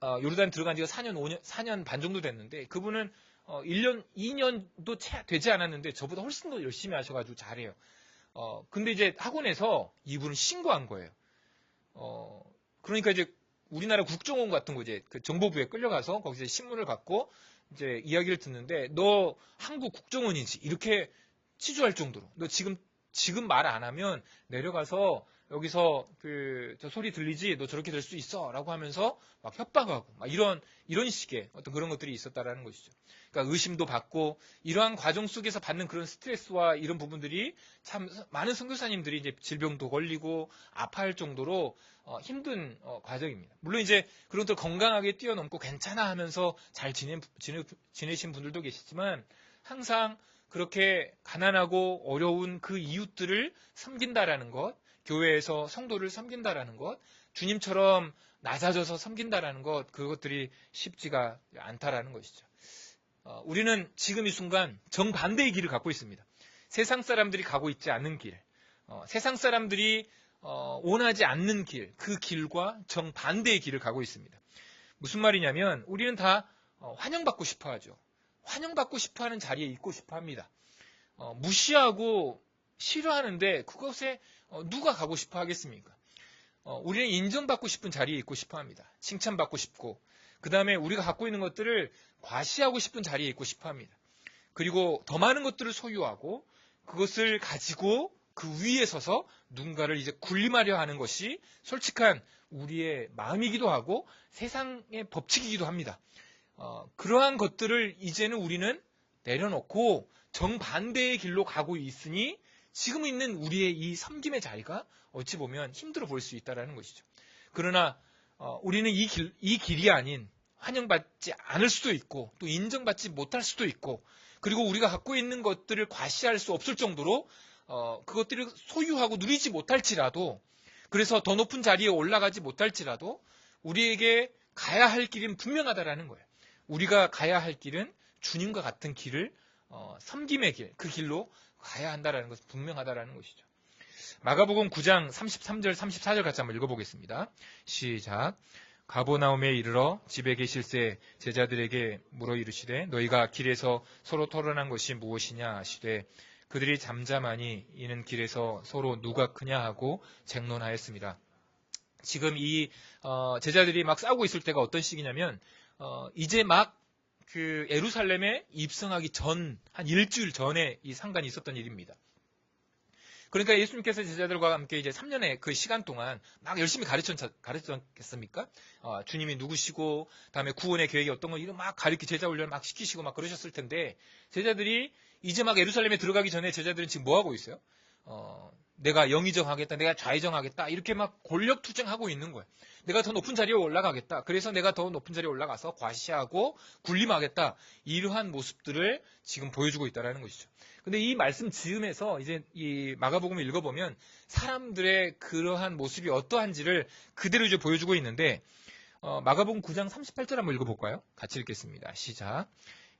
[SPEAKER 2] 요르단 들어간 지가 4년 반 정도 됐는데 그분은 1년, 2년도 채 되지 않았는데 저보다 훨씬 더 열심히 하셔가지고 잘해요. 근데 이제 학원에서 이분을 신고한 거예요. 그러니까 이제 우리나라 국정원 같은 거 이제 그 정보부에 끌려가서 거기서 신문을 받고 이제 이야기를 듣는데 너 한국 국정원이지 이렇게 치주할 정도로 너 지금 말 안 하면 내려가서 여기서 저 소리 들리지 너 저렇게 될 수 있어 라고 하면서 막 협박하고 막 이런 식의 어떤 그런 것들이 있었다라는 것이죠. 그러니까 의심도 받고 이러한 과정 속에서 받는 그런 스트레스와 이런 부분들이 참 많은 선교사님들이 이제 질병도 걸리고 아파할 정도로 힘든 과정입니다. 물론 이제 그런 것들 건강하게 뛰어넘고 괜찮아 하면서 잘 지내신 분들도 계시지만 항상 그렇게 가난하고 어려운 그 이웃들을 섬긴다라는 것, 교회에서 성도를 섬긴다라는 것, 주님처럼 낮아져서 섬긴다라는 것, 그것들이 쉽지가 않다라는 것이죠. 우리는 지금 이 순간 정반대의 길을 갖고 있습니다. 세상 사람들이 가고 있지 않은 길, 세상 사람들이 원하지 않는 길, 그 길과 정반대의 길을 가고 있습니다. 무슨 말이냐면 우리는 다 환영받고 싶어 하죠. 환영받고 싶어 하는 자리에 있고 싶어 합니다. 무시하고 싫어하는데 그것에 누가 가고 싶어 하겠습니까? 우리는 인정받고 싶은 자리에 있고 싶어 합니다. 칭찬받고 싶고, 그 다음에 우리가 갖고 있는 것들을 과시하고 싶은 자리에 있고 싶어 합니다. 그리고 더 많은 것들을 소유하고 그것을 가지고 그 위에 서서 누군가를 이제 군림하려 하는 것이 솔직한 우리의 마음이기도 하고 세상의 법칙이기도 합니다. 그러한 것들을 이제는 우리는 내려놓고 정반대의 길로 가고 있으니 지금 있는 우리의 이 섬김의 자리가 어찌 보면 힘들어 보일 수 있다는 것이죠. 그러나 우리는 이 길이 아닌 환영받지 않을 수도 있고 또 인정받지 못할 수도 있고, 그리고 우리가 갖고 있는 것들을 과시할 수 없을 정도로 그것들을 소유하고 누리지 못할지라도, 그래서 더 높은 자리에 올라가지 못할지라도 우리에게 가야 할 길은 분명하다라는 거예요. 우리가 가야 할 길은 주님과 같은 길을 섬김의 길, 그 길로 가야 한다라는 것은 분명하다라는 것이죠. 마가복음 9장 33절 34절 같이 한번 읽어보겠습니다. 시작. 가버나움에 이르러 집에 계실새 제자들에게 물어 이르시되 너희가 길에서 서로 토론한 것이 무엇이냐 하시되 그들이 잠잠하니 이는 길에서 서로 누가 크냐 하고 쟁론하였습니다. 지금 이 제자들이 막 싸우고 있을 때가 어떤 시기냐면 이제 막 그 예루살렘에 입성하기 전 한 일주일 전에 이 상관이 있었던 일입니다. 그러니까 예수님께서 제자들과 함께 이제 3년의 그 시간 동안 막 열심히 가르쳤겠습니까? 주님이 누구시고, 다음에 구원의 계획이 어떤 거, 이런 막 가르치 제자 훈련 막 시키시고 막 그러셨을 텐데, 제자들이 이제 막 예루살렘에 들어가기 전에 제자들은 지금 뭐 하고 있어요? 내가 영의정하겠다, 내가 좌의정하겠다, 이렇게 막 권력투쟁하고 있는 거예요. 내가 더 높은 자리에 올라가겠다. 그래서 내가 더 높은 자리에 올라가서 과시하고 군림하겠다. 이러한 모습들을 지금 보여주고 있다는 것이죠. 근데 이 말씀 즈음에서 이제 이 마가복음을 읽어보면 사람들의 그러한 모습이 어떠한지를 그대로 이제 보여주고 있는데, 마가복음 9장 38절 한번 읽어볼까요? 같이 읽겠습니다. 시작.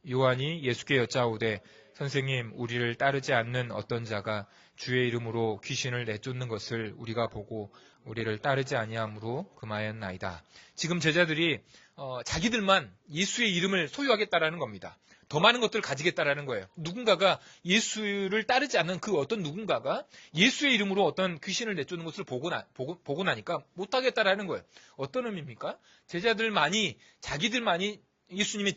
[SPEAKER 2] 요한이 예수께 여짜오되 선생님, 우리를 따르지 않는 어떤 자가 주의 이름으로 귀신을 내쫓는 것을 우리가 보고 우리를 따르지 아니함으로 금하였나이다. 지금 제자들이 자기들만 예수의 이름을 소유하겠다라는 겁니다. 더 많은 것들을 가지겠다라는 거예요. 누군가가 예수를 따르지 않는 그 어떤 누군가가 예수의 이름으로 어떤 귀신을 내쫓는 것을 보고 나니까 못하겠다라는 거예요. 어떤 의미입니까? 자기들만이 예수님의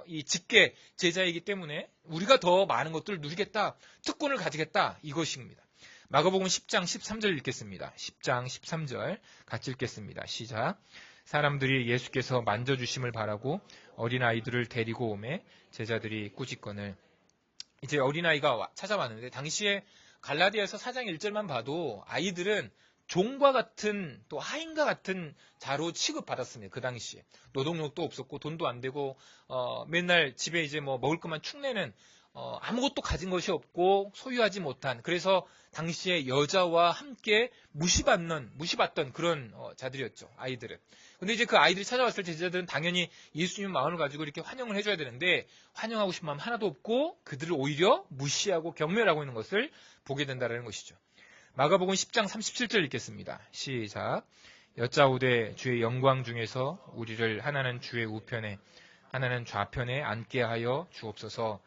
[SPEAKER 2] 이 직계 제자이기 때문에 우리가 더 많은 것들을 누리겠다, 특권을 가지겠다, 이것입니다. 마가복음 10장 13절 읽겠습니다. 10장 13절 같이 읽겠습니다. 시작. 사람들이 예수께서 만져주심을 바라고 어린아이들을 데리고 오매 제자들이 꾸짖거늘. 이제 어린아이가 찾아왔는데, 당시에 갈라디아서 4장 1절만 봐도 아이들은 종과 같은, 또 하인과 같은 자로 취급받았습니다. 그 당시에 노동력도 없었고 돈도 안 되고 맨날 집에 이제 뭐 먹을 것만 축내는 아무것도 가진 것이 없고 소유하지 못한, 그래서 당시에 여자와 함께 무시받던 그런 자들이었죠, 아이들은. 근데 이제 그 아이들이 찾아왔을 때 제자들은 당연히 예수님 마음을 가지고 이렇게 환영을 해줘야 되는데, 환영하고 싶은 마음 하나도 없고 그들을 오히려 무시하고 경멸하고 있는 것을 보게 된다는 것이죠. 마가복음 10장 37절 읽겠습니다. 시작. 여짜오되 주의 영광 중에서 우리를 하나는 주의 우편에 하나는 좌편에 앉게 하여 주옵소서.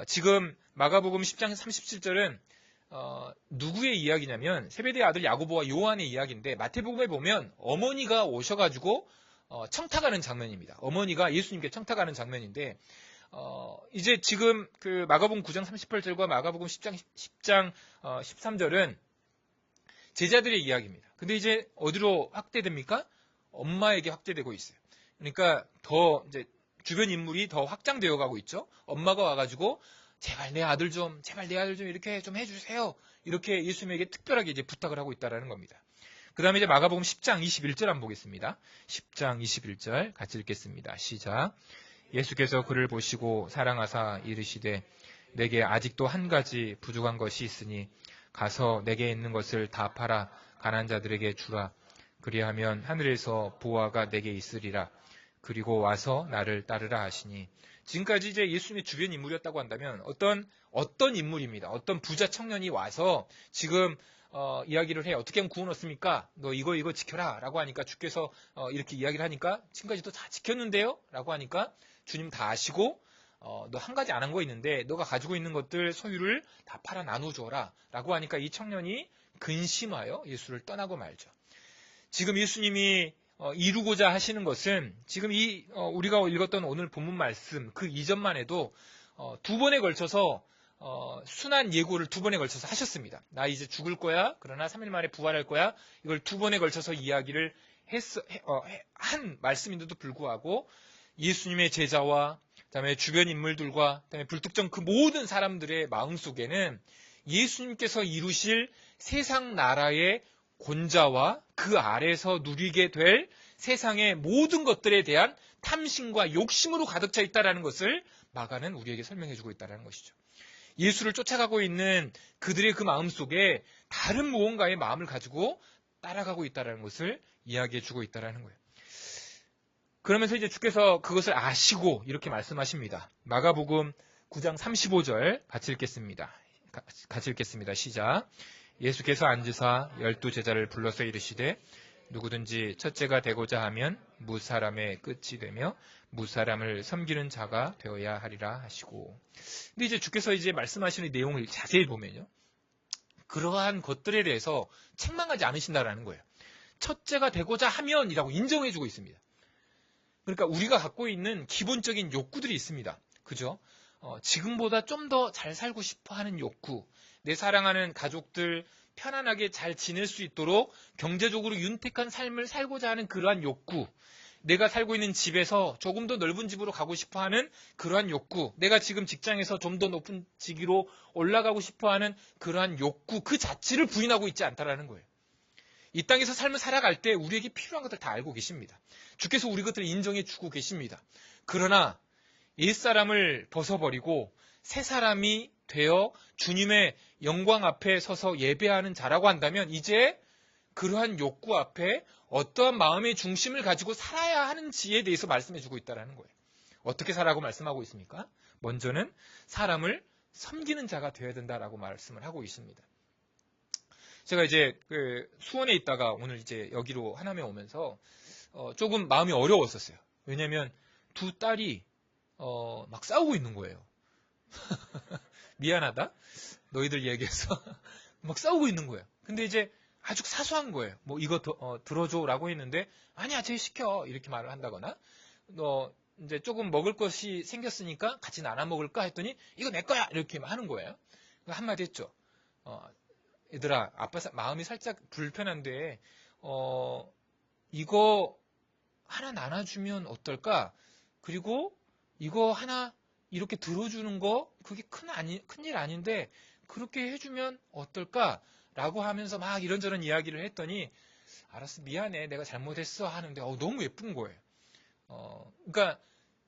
[SPEAKER 2] 지금 마가복음 10장 37절은 누구의 이야기냐면 세베대의 아들 야고보와 요한의 이야기인데, 마태복음에 보면 어머니가 오셔가지고 청탁하는 장면입니다. 어머니가 예수님께 청탁하는 장면인데, 이제 지금 그 마가복음 9장 38절과 마가복음 10장 13절은 제자들의 이야기입니다. 근데 이제 어디로 확대됩니까? 엄마에게 확대되고 있어요. 그러니까 더 이제 주변 인물이 더 확장되어 가고 있죠. 엄마가 와가지고 제발 내 아들 좀 이렇게 좀 해주세요. 이렇게 예수님에게 특별하게 이제 부탁을 하고 있다라는 겁니다. 그 다음에 이제 마가복음 10장 21절 한번 보겠습니다. 10장 21절 같이 읽겠습니다. 시작. 예수께서 그를 보시고 사랑하사 이르시되 내게 아직도 한 가지 부족한 것이 있으니 가서 내게 있는 것을 다 팔아 가난한 자들에게 주라. 그리하면 하늘에서 보화가 내게 있으리라. 그리고 와서 나를 따르라 하시니. 지금까지 이제 예수님의 주변 인물이었다고 한다면 어떤 인물입니다. 어떤 부자 청년이 와서 지금 이야기를 해. 어떻게 하면 구원 얻습니까? 너 이거 지켜라 라고 하니까 주께서 이렇게 이야기를 하니까 지금까지도 다 지켰는데요? 라고 하니까 주님 다 아시고 너 한 가지 안 한 거 있는데 너가 가지고 있는 것들 소유를 다 팔아 나눠줘라 라고 하니까 이 청년이 근심하여 예수를 떠나고 말죠. 지금 예수님이 이루고자 하시는 것은 지금 우리가 읽었던 오늘 본문 말씀 그 이전만 해도 두 번에 걸쳐서 순한 예고를 두 번에 걸쳐서 하셨습니다. 나 이제 죽을 거야. 그러나 3일 만에 부활할 거야. 이걸 두 번에 걸쳐서 이야기를 한 말씀인데도 불구하고 예수님의 제자와 그다음에 주변 인물들과 그다음에 불특정 그 모든 사람들의 마음속에는 예수님께서 이루실 세상 나라의 권자와 그 아래서 누리게 될 세상의 모든 것들에 대한 탐심과 욕심으로 가득 차 있다는 것을 마가는 우리에게 설명해주고 있다는 것이죠. 예수를 쫓아가고 있는 그들의 그 마음속에 다른 무언가의 마음을 가지고 따라가고 있다는 것을 이야기해주고 있다는 거예요. 그러면서 이제 주께서 그것을 아시고 이렇게 말씀하십니다. 마가복음 9장 35절 같이 읽겠습니다. 시작. 예수께서 앉으사 12제자를 불러서 이르시되 누구든지 첫째가 되고자 하면 무사람의 끝이 되며 무사람을 섬기는 자가 되어야 하리라 하시고. 근데 이제 주께서 이제 말씀하시는 내용을 자세히 보면요. 그러한 것들에 대해서 책망하지 않으신다라는 거예요. 첫째가 되고자 하면이라고 인정해주고 있습니다. 그러니까 우리가 갖고 있는 기본적인 욕구들이 있습니다. 그죠? 지금보다 좀 더 잘 살고 싶어 하는 욕구, 내 사랑하는 가족들 편안하게 잘 지낼 수 있도록 경제적으로 윤택한 삶을 살고자 하는 그러한 욕구, 내가 살고 있는 집에서 조금 더 넓은 집으로 가고 싶어 하는 그러한 욕구, 내가 지금 직장에서 좀 더 높은 직위로 올라가고 싶어 하는 그러한 욕구, 그 자체를 부인하고 있지 않다라는 거예요. 이 땅에서 삶을 살아갈 때 우리에게 필요한 것들 다 알고 계십니다. 주께서 우리 것들을 인정해 주고 계십니다. 그러나 옛사람을 벗어버리고 새 사람이 되어 주님의 영광 앞에 서서 예배하는 자라고 한다면 이제 그러한 욕구 앞에 어떠한 마음의 중심을 가지고 살아야 하는지에 대해서 말씀해 주고 있다는 거예요. 어떻게 살라고 말씀하고 있습니까? 먼저는 사람을 섬기는 자가 되어야 된다라고 말씀을 하고 있습니다. 제가 이제 수원에 있다가 오늘 이제 여기로 하남에 오면서 조금 마음이 어려웠었어요. 왜냐면 두 딸이 막 싸우고 있는 거예요. 미안하다. 너희들 얘기해서 막 싸우고 있는 거예요. 근데 이제 아주 사소한 거예요. 뭐 이거 들어줘라고 했는데 아니야, 쟤 시켜 이렇게 말을 한다거나 너 이제 조금 먹을 것이 생겼으니까 같이 나눠 먹을까 했더니 이거 내 거야 이렇게 하는 거예요. 한마디 했죠. 얘들아, 아빠 마음이 살짝 불편한데 이거 하나 나눠주면 어떨까? 그리고 이거 하나 이렇게 들어주는 거 그게 큰일 아닌데 그렇게 해주면 어떨까? 라고 하면서 막 이런저런 이야기를 했더니 알았어, 미안해, 내가 잘못했어 하는데 너무 예쁜 거예요. 그러니까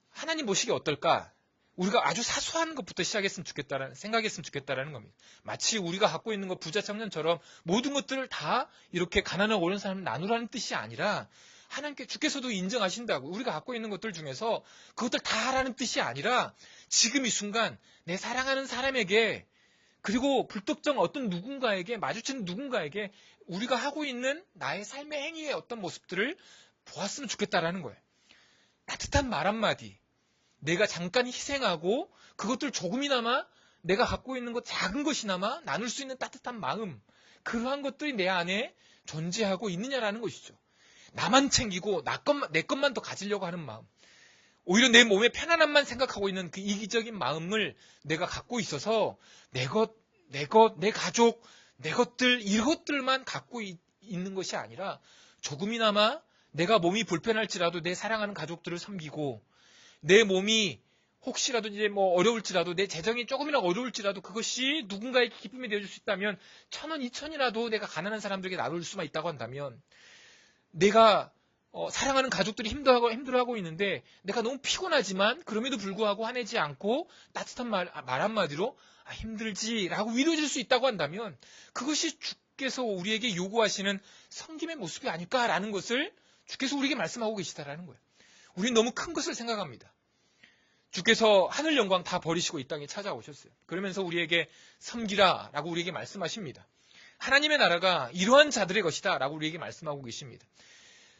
[SPEAKER 2] 하나님 보시기에 어떨까? 우리가 아주 사소한 것부터 생각했으면 좋겠다라는 겁니다. 마치 우리가 갖고 있는 것 부자 청년처럼 모든 것들을 다 이렇게 가난하고 어려운 사람을 나누라는 뜻이 아니라 하나님께 주께서도 인정하신다고 우리가 갖고 있는 것들 중에서 그것들 다 하라는 뜻이 아니라 지금 이 순간 내 사랑하는 사람에게 그리고 불특정 어떤 누군가에게 마주치는 누군가에게 우리가 하고 있는 나의 삶의 행위의 어떤 모습들을 보았으면 좋겠다라는 거예요. 따뜻한 말 한마디, 내가 잠깐 희생하고 그것들 조금이나마 내가 갖고 있는 것 작은 것이나마 나눌 수 있는 따뜻한 마음, 그러한 것들이 내 안에 존재하고 있느냐라는 것이죠. 나만 챙기고 내 것만 더 가지려고 하는 마음, 오히려 내 몸의 편안함만 생각하고 있는 그 이기적인 마음을 내가 갖고 있어서 내 가족, 내 것들 이것들만 갖고 있는 것이 아니라 조금이나마 내가 몸이 불편할지라도 내 사랑하는 가족들을 섬기고 내 몸이 혹시라도 이제 뭐 어려울지라도 내 재정이 조금이라도 어려울지라도 그것이 누군가의 기쁨이 되어줄 수 있다면 1,000원, 2,000원이라도 내가 가난한 사람들에게 나눌 수만 있다고 한다면 내가 사랑하는 가족들이 힘들어하고 있는데 내가 너무 피곤하지만 그럼에도 불구하고 화내지 않고 따뜻한 말 한마디로 힘들지라고 위로해줄 수 있다고 한다면 그것이 주께서 우리에게 요구하시는 섬김의 모습이 아닐까라는 것을 주께서 우리에게 말씀하고 계시다라는 거예요. 우리는 너무 큰 것을 생각합니다. 주께서 하늘 영광 다 버리시고 이 땅에 찾아오셨어요. 그러면서 우리에게 섬기라 라고 우리에게 말씀하십니다. 하나님의 나라가 이러한 자들의 것이다 라고 우리에게 말씀하고 계십니다.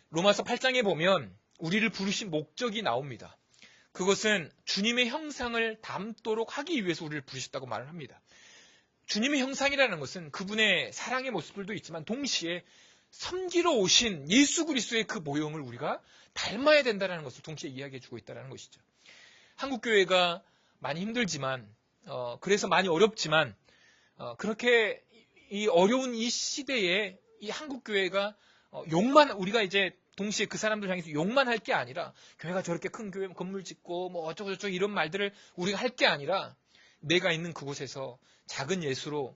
[SPEAKER 2] 로마서 8장에 보면 우리를 부르신 목적이 나옵니다. 그것은 주님의 형상을 닮도록 하기 위해서 우리를 부르셨다고 말을 합니다. 주님의 형상이라는 것은 그분의 사랑의 모습들도 있지만 동시에 섬기러 오신 예수 그리스도의 그 모형을 우리가 닮아야 된다는 것을 동시에 이야기해 주고 있다는 것이죠. 한국교회가 많이 힘들지만 그래서 많이 어렵지만 그렇게 이 어려운 이 시대에 이 한국교회가 욕만 우리가 이제 동시에 그 사람들 향해서 욕만 할 게 아니라 교회가 저렇게 큰 교회 건물 짓고 뭐 어쩌고저쩌고 이런 말들을 우리가 할 게 아니라 내가 있는 그곳에서 작은 예수로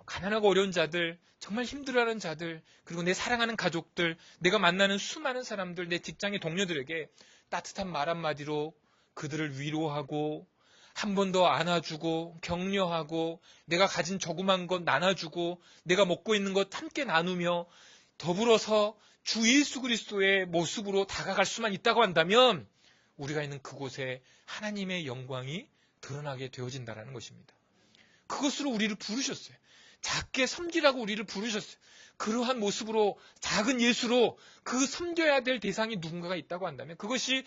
[SPEAKER 2] 가난하고 어려운 자들, 정말 힘들어하는 자들, 그리고 내 사랑하는 가족들, 내가 만나는 수많은 사람들, 내 직장의 동료들에게 따뜻한 말 한마디로 그들을 위로하고 한 번 더 안아주고 격려하고 내가 가진 조그만 것 나눠주고 내가 먹고 있는 것 함께 나누며 더불어서 주 예수 그리스도의 모습으로 다가갈 수만 있다고 한다면 우리가 있는 그곳에 하나님의 영광이 드러나게 되어진다는 것입니다. 그것으로 우리를 부르셨어요. 작게 섬기라고 우리를 부르셨어요. 그러한 모습으로 작은 예수로 그 섬겨야 될 대상이 누군가가 있다고 한다면 그것이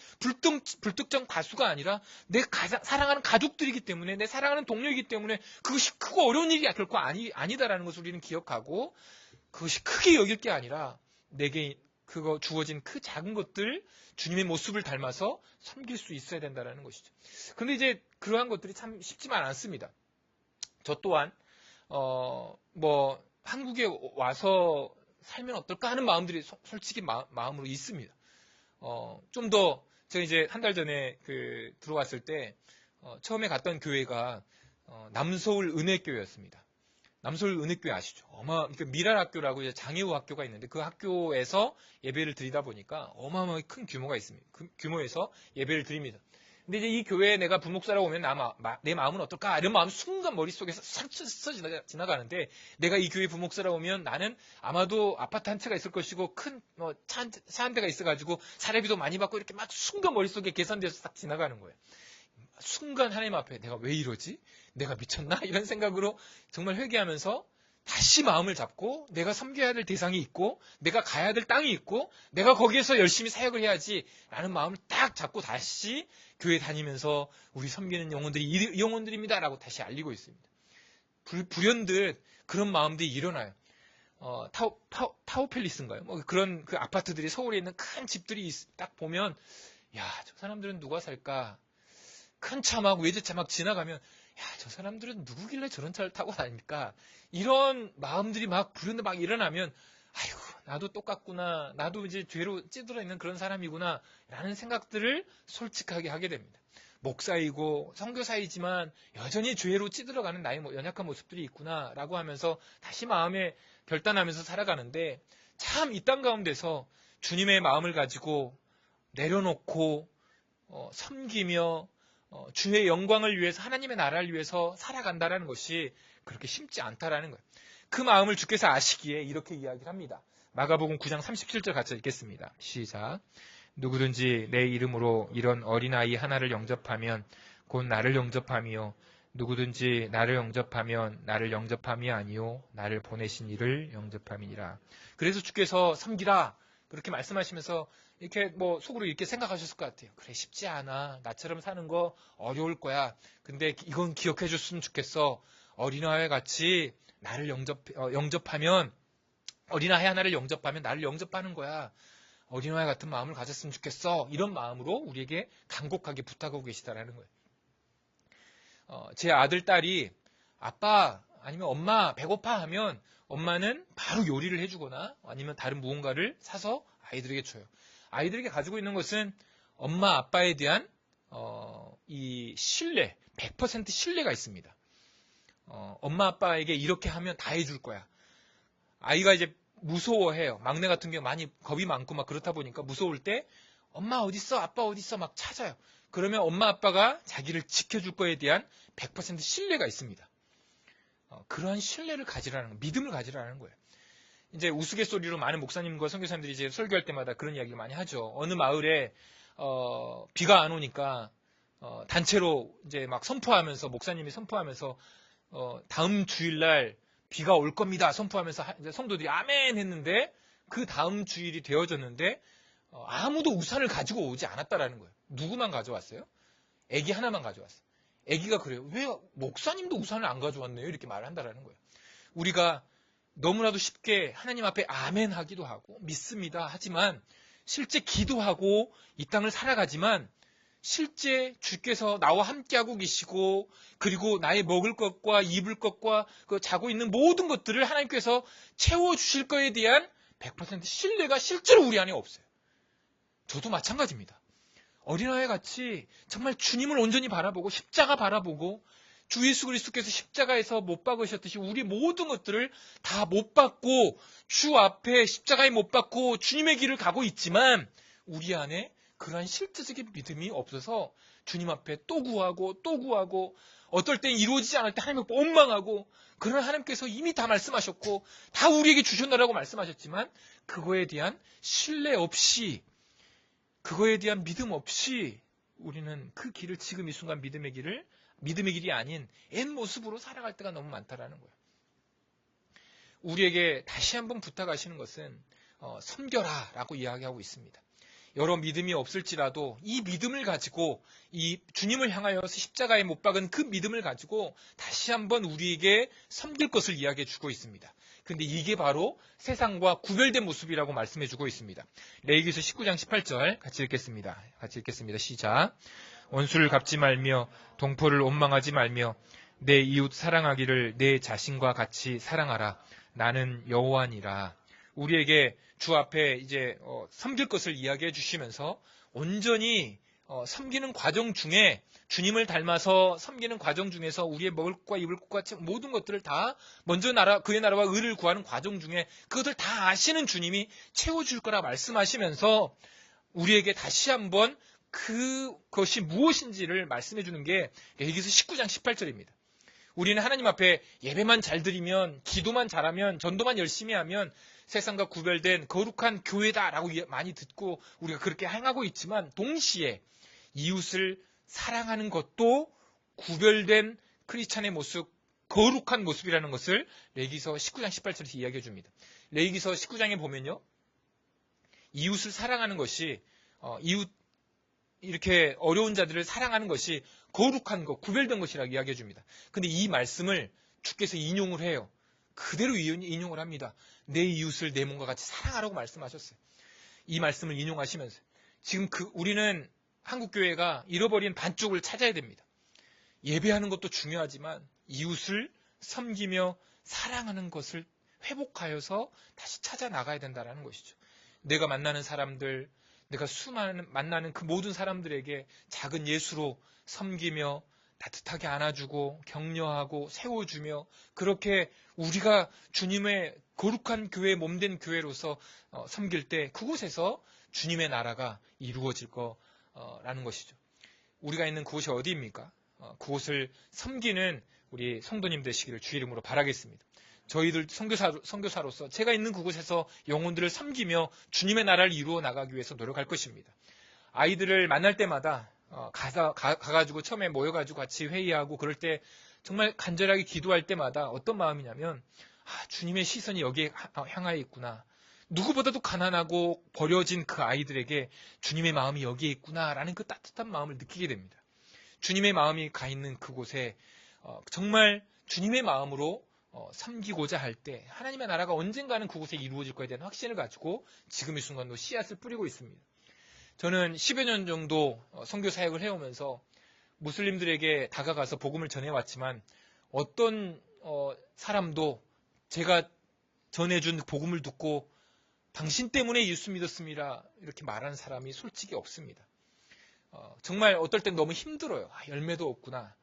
[SPEAKER 2] 불특정 다수가 아니라 내 사랑하는 가족들이기 때문에 내 사랑하는 동료이기 때문에 그것이 크고 어려운 일이 결코 아니다라는 것을 우리는 기억하고 그것이 크게 여길 게 아니라 내게 그거 주어진 그 작은 것들 주님의 모습을 닮아서 섬길 수 있어야 된다는 것이죠. 그런데 이제 그러한 것들이 참 쉽지만 않습니다. 저 또한 한국에 와서 살면 어떨까 하는 마음들이 솔직히 마음으로 있습니다. 좀 더 제가 이제 한 달 전에 들어왔을 때 처음에 갔던 교회가 남서울 은혜교회였습니다. 남서울 은혜교회 아시죠? 그러니까 미랄학교라고 이제 장애우 학교가 있는데 그 학교에서 예배를 드리다 보니까 어마어마하게 큰 규모가 있습니다. 그 규모에서 예배를 드립니다. 근데 이제 이 교회에 내가 부목사라고 오면 내 마음은 어떨까? 이런 마음이 순간 머릿속에서 스쳐 지나가는데 내가 이 교회 부목사라고 오면 나는 아마도 아파트 한 채가 있을 것이고 큰 차 한 대가 있어가지고 사례비도 많이 받고 이렇게 막 순간 머릿속에 계산돼서 딱 지나가는 거예요. 순간 하나님 앞에 내가 왜 이러지? 내가 미쳤나? 이런 생각으로 정말 회개하면서 다시 마음을 잡고 내가 섬겨야 될 대상이 있고 내가 가야 될 땅이 있고 내가 거기에서 열심히 사역을 해야지 라는 마음을 딱 잡고 다시 교회 다니면서 우리 섬기는 영혼들이 이 영혼들입니다 라고 다시 알리고 있습니다. 불현듯 그런 마음들이 일어나요. 타워팰리스인가요? 그런 그 아파트들이 서울에 있는 큰 집들이 딱 보면 야, 저 사람들은 누가 살까? 큰 차 막 외제차 막 지나가면 야, 저 사람들은 누구길래 저런 차를 타고 다닙니까? 이런 마음들이 막 불현듯 막 일어나면 아이고 나도 똑같구나. 나도 이제 죄로 찌들어 있는 그런 사람이구나 라는 생각들을 솔직하게 하게 됩니다. 목사이고 선교사이지만 여전히 죄로 찌들어가는 나의 연약한 모습들이 있구나 라고 하면서 다시 마음에 결단하면서 살아가는데 참 이 땅 가운데서 주님의 마음을 가지고 내려놓고 섬기며 주의 영광을 위해서 하나님의 나라를 위해서 살아간다는 것이 그렇게 쉽지 않다라는 거예요. 그 마음을 주께서 아시기에 이렇게 이야기를 합니다. 마가복음 9장 37절 같이 읽겠습니다. 시작. 누구든지 내 이름으로 이런 어린아이 하나를 영접하면 곧 나를 영접함이요. 누구든지 나를 영접하면 나를 영접함이 아니요 나를 보내신 이를 영접함이니라. 그래서 주께서 섬기라 그렇게 말씀하시면서 이렇게 속으로 이렇게 생각하셨을 것 같아요. 그래 쉽지 않아. 나처럼 사는 거 어려울 거야. 근데 이건 기억해 줬으면 좋겠어. 어린아이 같이 나를 영접하면 어린아이 하나를 영접하면 나를 영접하는 거야. 어린아이 같은 마음을 가졌으면 좋겠어. 이런 마음으로 우리에게 간곡하게 부탁하고 계시다라는 거예요. 제 아들, 딸이 아빠 아니면 엄마 배고파 하면 엄마는 바로 요리를 해주거나 아니면 다른 무언가를 사서 아이들에게 줘요. 아이들에게 가지고 있는 것은 엄마 아빠에 대한 이 신뢰, 100% 신뢰가 있습니다. 엄마 아빠에게 이렇게 하면 다 해줄 거야. 아이가 이제 무서워해요. 막내 같은 경우 많이 겁이 많고 막 그렇다 보니까 무서울 때 엄마 어딨어? 아빠 어딨어? 막 찾아요. 그러면 엄마 아빠가 자기를 지켜줄 거에 대한 100% 신뢰가 있습니다. 그러한 신뢰를 가지라는 거, 믿음을 가지라는 거예요. 이제 우스갯소리로 많은 목사님과 선교사님들이 이제 설교할 때마다 그런 이야기를 많이 하죠. 어느 마을에 비가 안 오니까 단체로 이제 막 선포하면서, 목사님이 선포하면서 다음 주일날 비가 올 겁니다 선포하면서 이제 성도들이 아멘 했는데, 그 다음 주일이 되어졌는데 아무도 우산을 가지고 오지 않았다라는 거예요. 누구만 가져왔어요? 애기 하나만 가져왔어요. 애기가 그래요. 왜 목사님도 우산을 안 가져왔네요? 이렇게 말을 한다라는 거예요. 우리가 너무나도 쉽게 하나님 앞에 아멘 하기도 하고 믿습니다 하지만, 실제 기도하고 이 땅을 살아가지만, 실제 주께서 나와 함께하고 계시고, 그리고 나의 먹을 것과 입을 것과 그 자고 있는 모든 것들을 하나님께서 채워주실 거에 대한 100% 신뢰가 실제로 우리 안에 없어요. 저도 마찬가지입니다. 어린아이 같이 정말 주님을 온전히 바라보고 십자가 바라보고, 주 예수 그리스도께서 십자가에서 못 박으셨듯이 우리 모든 것들을 다 못 받고 주 앞에 십자가에 못 박고 주님의 길을 가고 있지만, 우리 안에 그러한 실제적인 믿음이 없어서 주님 앞에 또 구하고 또 구하고, 어떨 땐 이루어지지 않을 때 하나님을 원망하고, 그러나 하나님께서 이미 다 말씀하셨고 다 우리에게 주셨노라고 말씀하셨지만, 그거에 대한 신뢰 없이, 그거에 대한 믿음 없이 우리는 그 길을, 지금 이 순간 믿음의 길이 아닌 옛 모습으로 살아갈 때가 너무 많다라는 거예요. 우리에게 다시 한번 부탁하시는 것은 섬겨라 라고 이야기하고 있습니다. 여러 믿음이 없을지라도 이 믿음을 가지고, 이 주님을 향하여서 십자가에 못 박은 그 믿음을 가지고 다시 한번 우리에게 섬길 것을 이야기해 주고 있습니다. 근데 이게 바로 세상과 구별된 모습이라고 말씀해 주고 있습니다. 레위기서 19장 18절 같이 읽겠습니다. 시작. 원수를 갚지 말며 동포를 원망하지 말며 내 이웃 사랑하기를 내 자신과 같이 사랑하라. 나는 여호와니라. 우리에게 주 앞에 이제 섬길 것을 이야기해 주시면서, 온전히 섬기는 과정 중에, 주님을 닮아서 섬기는 과정 중에서 우리의 먹을 것과 입을 것과 모든 것들을 다 먼저 그의 나라와 의를 구하는 과정 중에 그것을 다 아시는 주님이 채워줄 거라 말씀하시면서, 우리에게 다시 한번 그것이 무엇인지를 말씀해 주는 게 레위기서 19장 18절입니다. 우리는 하나님 앞에 예배만 잘 드리면, 기도만 잘하면, 전도만 열심히 하면 세상과 구별된 거룩한 교회다라고 많이 듣고 우리가 그렇게 행하고 있지만, 동시에 이웃을 사랑하는 것도 구별된 크리스찬의 모습, 거룩한 모습이라는 것을 레위기서 19장 18절에서 이야기해 줍니다. 레위기서 19장에 보면요, 이웃을 사랑하는 것이, 이웃 이렇게 어려운 자들을 사랑하는 것이 거룩한 것, 구별된 것이라고 이야기해 줍니다. 근데 이 말씀을 주께서 인용을 해요. 그대로 인용을 합니다. 내 이웃을 내 몸과 같이 사랑하라고 말씀하셨어요. 이 말씀을 인용하시면서 지금 우리는 한국교회가 잃어버린 반쪽을 찾아야 됩니다. 예배하는 것도 중요하지만 이웃을 섬기며 사랑하는 것을 회복하여서 다시 찾아 나가야 된다는 것이죠. 내가 만나는 사람들, 내가 만나는 그 모든 사람들에게 작은 예수로 섬기며 따뜻하게 안아주고 격려하고 세워주며, 그렇게 우리가 주님의 거룩한 교회, 몸된 교회로서 섬길 때 그곳에서 주님의 나라가 이루어질 거라는 것이죠. 우리가 있는 그곳이 어디입니까? 그곳을 섬기는 우리 성도님 되시기를 주 이름으로 바라겠습니다. 저희들 선교사로서 제가 있는 그곳에서 영혼들을 섬기며 주님의 나라를 이루어 나가기 위해서 노력할 것입니다. 아이들을 만날 때마다 가가지고 처음에 모여가지고 같이 회의하고 그럴 때 정말 간절하게 기도할 때마다 어떤 마음이냐면, 주님의 시선이 여기에 향하여 있구나. 누구보다도 가난하고 버려진 그 아이들에게 주님의 마음이 여기에 있구나라는 그 따뜻한 마음을 느끼게 됩니다. 주님의 마음이 가 있는 그곳에 정말 주님의 마음으로 섬기고자 할 때 하나님의 나라가 언젠가는 그곳에 이루어질 것에 대한 확신을 가지고 지금 이 순간도 씨앗을 뿌리고 있습니다. 저는 10여 년 정도 선교 사역을 해오면서 무슬림들에게 다가가서 복음을 전해왔지만, 어떤 사람도 제가 전해준 복음을 듣고 당신 때문에 예수 믿었습니다 이렇게 말하는 사람이 솔직히 없습니다. 정말 어떨 땐 너무 힘들어요. 열매도 없구나.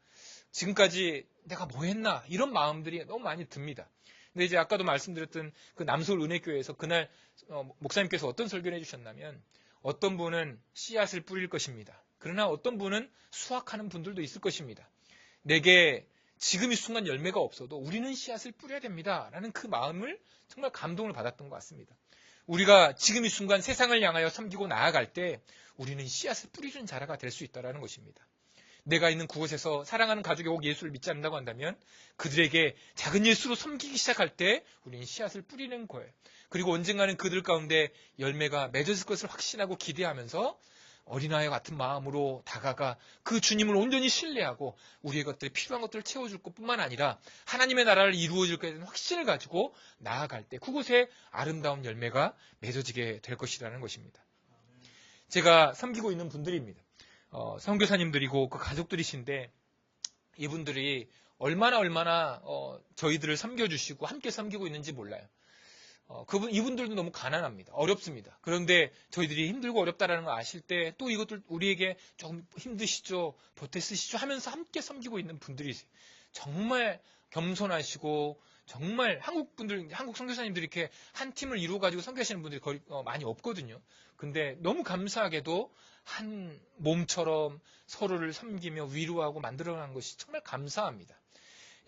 [SPEAKER 2] 지금까지 내가 뭐 했나, 이런 마음들이 너무 많이 듭니다. 근데 이제 아까도 말씀드렸던 그 남서울 은혜교회에서 그날 목사님께서 어떤 설교를 해주셨냐면, 어떤 분은 씨앗을 뿌릴 것입니다. 그러나 어떤 분은 수확하는 분들도 있을 것입니다. 내게 지금 이 순간 열매가 없어도 우리는 씨앗을 뿌려야 됩니다 라는 그 마음을 정말 감동을 받았던 것 같습니다. 우리가 지금 이 순간 세상을 향하여 섬기고 나아갈 때 우리는 씨앗을 뿌리는 자라가 될 수 있다는 것입니다. 내가 있는 그곳에서 사랑하는 가족이 꼭 예수를 믿지 않는다고 한다면 그들에게 작은 예수로 섬기기 시작할 때 우리는 씨앗을 뿌리는 거예요. 그리고 언젠가는 그들 가운데 열매가 맺어질 것을 확신하고 기대하면서 어린아이 같은 마음으로 다가가 그 주님을 온전히 신뢰하고 우리의 것들이 필요한 것들을 채워줄 것뿐만 아니라 하나님의 나라를 이루어질 것에 대한 확신을 가지고 나아갈 때 그곳에 아름다운 열매가 맺어지게 될 것이라는 것입니다. 제가 섬기고 있는 분들입니다. 선교사님들이고 그 가족들이신데 이분들이 얼마나 저희들을 섬겨주시고 함께 섬기고 있는지 몰라요. 이분들도 너무 가난합니다. 어렵습니다. 그런데 저희들이 힘들고 어렵다라는 걸 아실 때 또 이것들 우리에게 좀 힘드시죠? 보태 쓰시죠? 하면서 함께 섬기고 있는 분들이세요. 정말 겸손하시고 정말 한국 선교사님들이 이렇게 한 팀을 이루어가지고 섬기시는 분들이 거의 많이 없거든요. 근데 너무 감사하게도 한 몸처럼 서로를 섬기며 위로하고 만들어가는 것이 정말 감사합니다.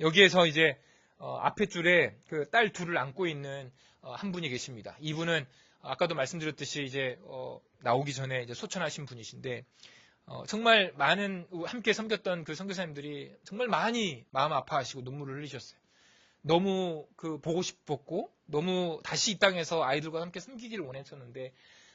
[SPEAKER 2] 여기에서 이제 앞에 줄에 그 딸 둘을 안고 있는 한 분이 계십니다. 이분은 아까도 말씀드렸듯이 이제 나오기 전에 이제 소천하신 분이신데 정말 많은 함께 섬겼던 그 선교사님들이 정말 많이 마음 아파하시고 눈물을 흘리셨어요. 너무 보고 싶었고 너무 다시 이 땅에서 아이들과 함께 섬기기를 원했었는데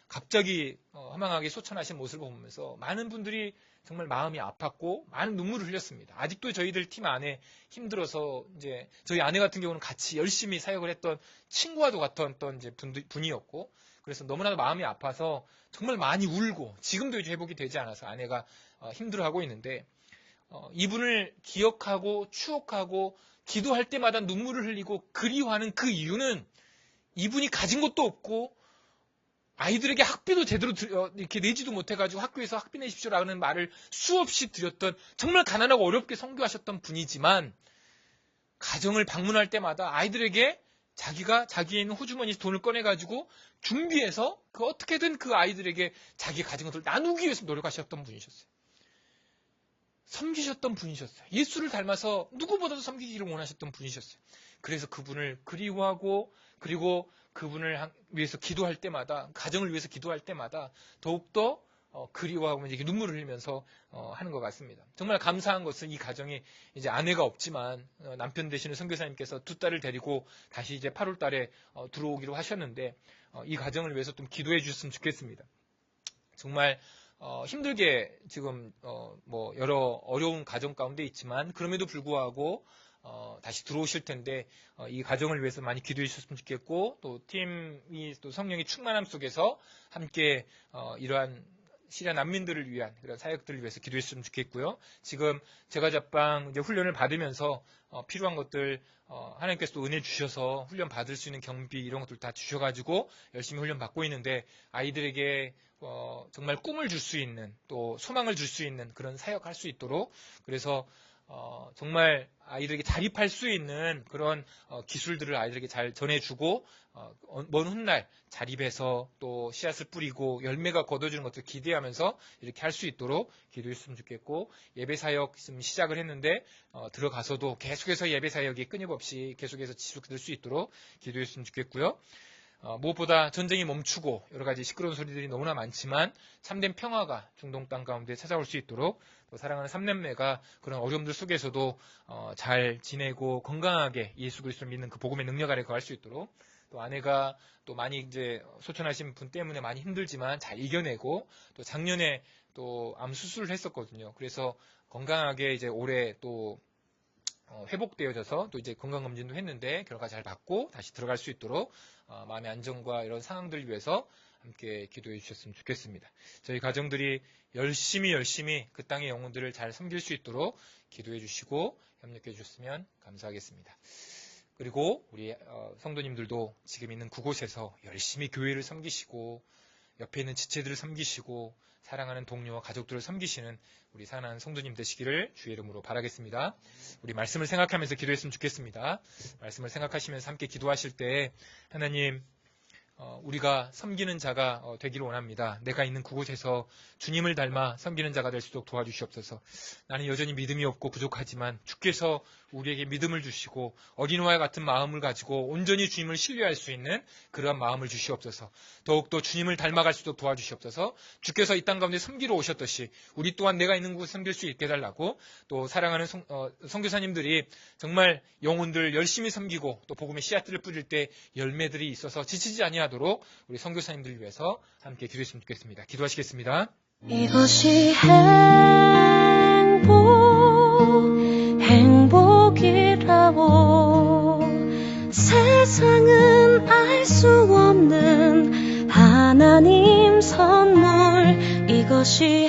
[SPEAKER 2] 갑자기 허망하게 소천하신 모습을 보면서 많은 분들이 정말 마음이 아팠고 많은 눈물을 흘렸습니다. 아직도 저희들 팀 안에 힘들어서 이제 저희 아내 같은 경우는 같이 열심히 사역을 했던 친구와도 같았던 이제 분이었고 그래서 너무나도 마음이 아파서 정말 많이 울고 지금도 이제 회복이 되지 않아서 아내가 힘들어하고 있는데 이분을 기억하고 추억하고 기도할 때마다 눈물을 흘리고 그리워하는 그 이유는 이분이 가진 것도 없고 아이들에게 학비도 제대로 이렇게 내지도 못해가지고 학교에서 학비 내십시오라는 말을 수없이 드렸던 정말 가난하고 어렵게 선교하셨던 분이지만 가정을 방문할 때마다 아이들에게 자기의 있는 호주머니에서 돈을 꺼내가지고 준비해서 어떻게든 그 아이들에게 자기 가진 것을 나누기 위해서 노력하셨던 분이셨어요. 섬기셨던 분이셨어요. 예수를 닮아서 누구보다도 섬기기를 원하셨던 분이셨어요. 그래서 그분을 그리워하고 그리고 그분을 위해서 기도할 때마다 가정을 위해서 기도할 때마다 더욱더 그리워하고 이제 눈물을 흘리면서 하는 것 같습니다. 정말 감사한 것은 이 가정이 이제 아내가 없지만 남편 되시는 선교사님께서 두 딸을 데리고 다시 이제 8월 달에 들어오기로 하셨는데 이 가정을 위해서 좀 기도해 주셨으면 좋겠습니다. 정말 힘들게 지금 여러 어려운 가정 가운데 있지만 그럼에도 불구하고 다시 들어오실 텐데 이 가정을 위해서 많이 기도해 주셨으면 좋겠고 또 팀이 또 성령의 충만함 속에서 함께 이러한 시리아 난민들을 위한 그런 사역들을 위해서 기도했으면 좋겠고요. 지금 제과잡방 이제 훈련을 받으면서 필요한 것들 하나님께서도 은혜 주셔서 훈련 받을 수 있는 경비 이런 것들 다 주셔가지고 열심히 훈련 받고 있는데 아이들에게 정말 꿈을 줄 수 있는 또 소망을 줄 수 있는 그런 사역할 수 있도록 그래서 정말 아이들에게 자립할 수 있는 그런 기술들을 아이들에게 잘 전해주고 먼 훗날 자립해서 또 씨앗을 뿌리고 열매가 거둬주는 것을 기대하면서 이렇게 할 수 있도록 기도했으면 좋겠고 예배사역 지금 시작을 했는데 들어가서도 계속해서 예배사역이 끊임없이 계속해서 지속될 수 있도록 기도했으면 좋겠고요. 무엇보다 전쟁이 멈추고 여러 가지 시끄러운 소리들이 너무나 많지만 참된 평화가 중동 땅 가운데 찾아올 수 있도록 또 사랑하는 삼남매가 그런 어려움들 속에서도 잘 지내고 건강하게 예수 그리스도를 믿는 그 복음의 능력 아래 거할 수 있도록 또 아내가 또 많이 이제 소천하신 분 때문에 많이 힘들지만 잘 이겨내고 또 작년에 또 암 수술을 했었거든요. 그래서 건강하게 이제 올해 또 회복되어져서 또 이제 건강검진도 했는데 결과 잘 받고 다시 들어갈 수 있도록 마음의 안정과 이런 상황들을 위해서 함께 기도해 주셨으면 좋겠습니다. 저희 가정들이 열심히 그 땅의 영혼들을 잘 섬길 수 있도록 기도해 주시고 협력해 주셨으면 감사하겠습니다. 그리고 우리 성도님들도 지금 있는 그곳에서 열심히 교회를 섬기시고 옆에 있는 지체들을 섬기시고 사랑하는 동료와 가족들을 섬기시는 우리 사랑하는 성도님 되시기를 주의 이름으로 바라겠습니다. 우리 말씀을 생각하면서 기도했으면 좋겠습니다. 말씀을 생각하시면서 함께 기도하실 때 하나님 우리가 섬기는 자가 되기를 원합니다. 내가 있는 그곳에서 주님을 닮아 섬기는 자가 될 수 있도록 도와주시옵소서. 나는 여전히 믿음이 없고 부족하지만 주께서 우리에게 믿음을 주시고 어린이와 같은 마음을 가지고 온전히 주님을 신뢰할 수 있는 그러한 마음을 주시옵소서. 더욱더 주님을 닮아갈 수 있도록 도와주시옵소서. 주께서 이 땅 가운데 섬기러 오셨듯이 우리 또한 내가 있는 곳에 섬길 수 있게 해달라고, 또 사랑하는 선교사님들이 정말 영혼들 열심히 섬기고 또 복음의 씨앗들을 뿌릴 때 열매들이 있어서 지치지 아니하도록 우리 선교사님들을 위해서 함께 기도했으면 좋겠습니다. 기도하시겠습니다.
[SPEAKER 3] 이것이 행복이라고 세상은 알 수 없는 하나님 선물, 이것이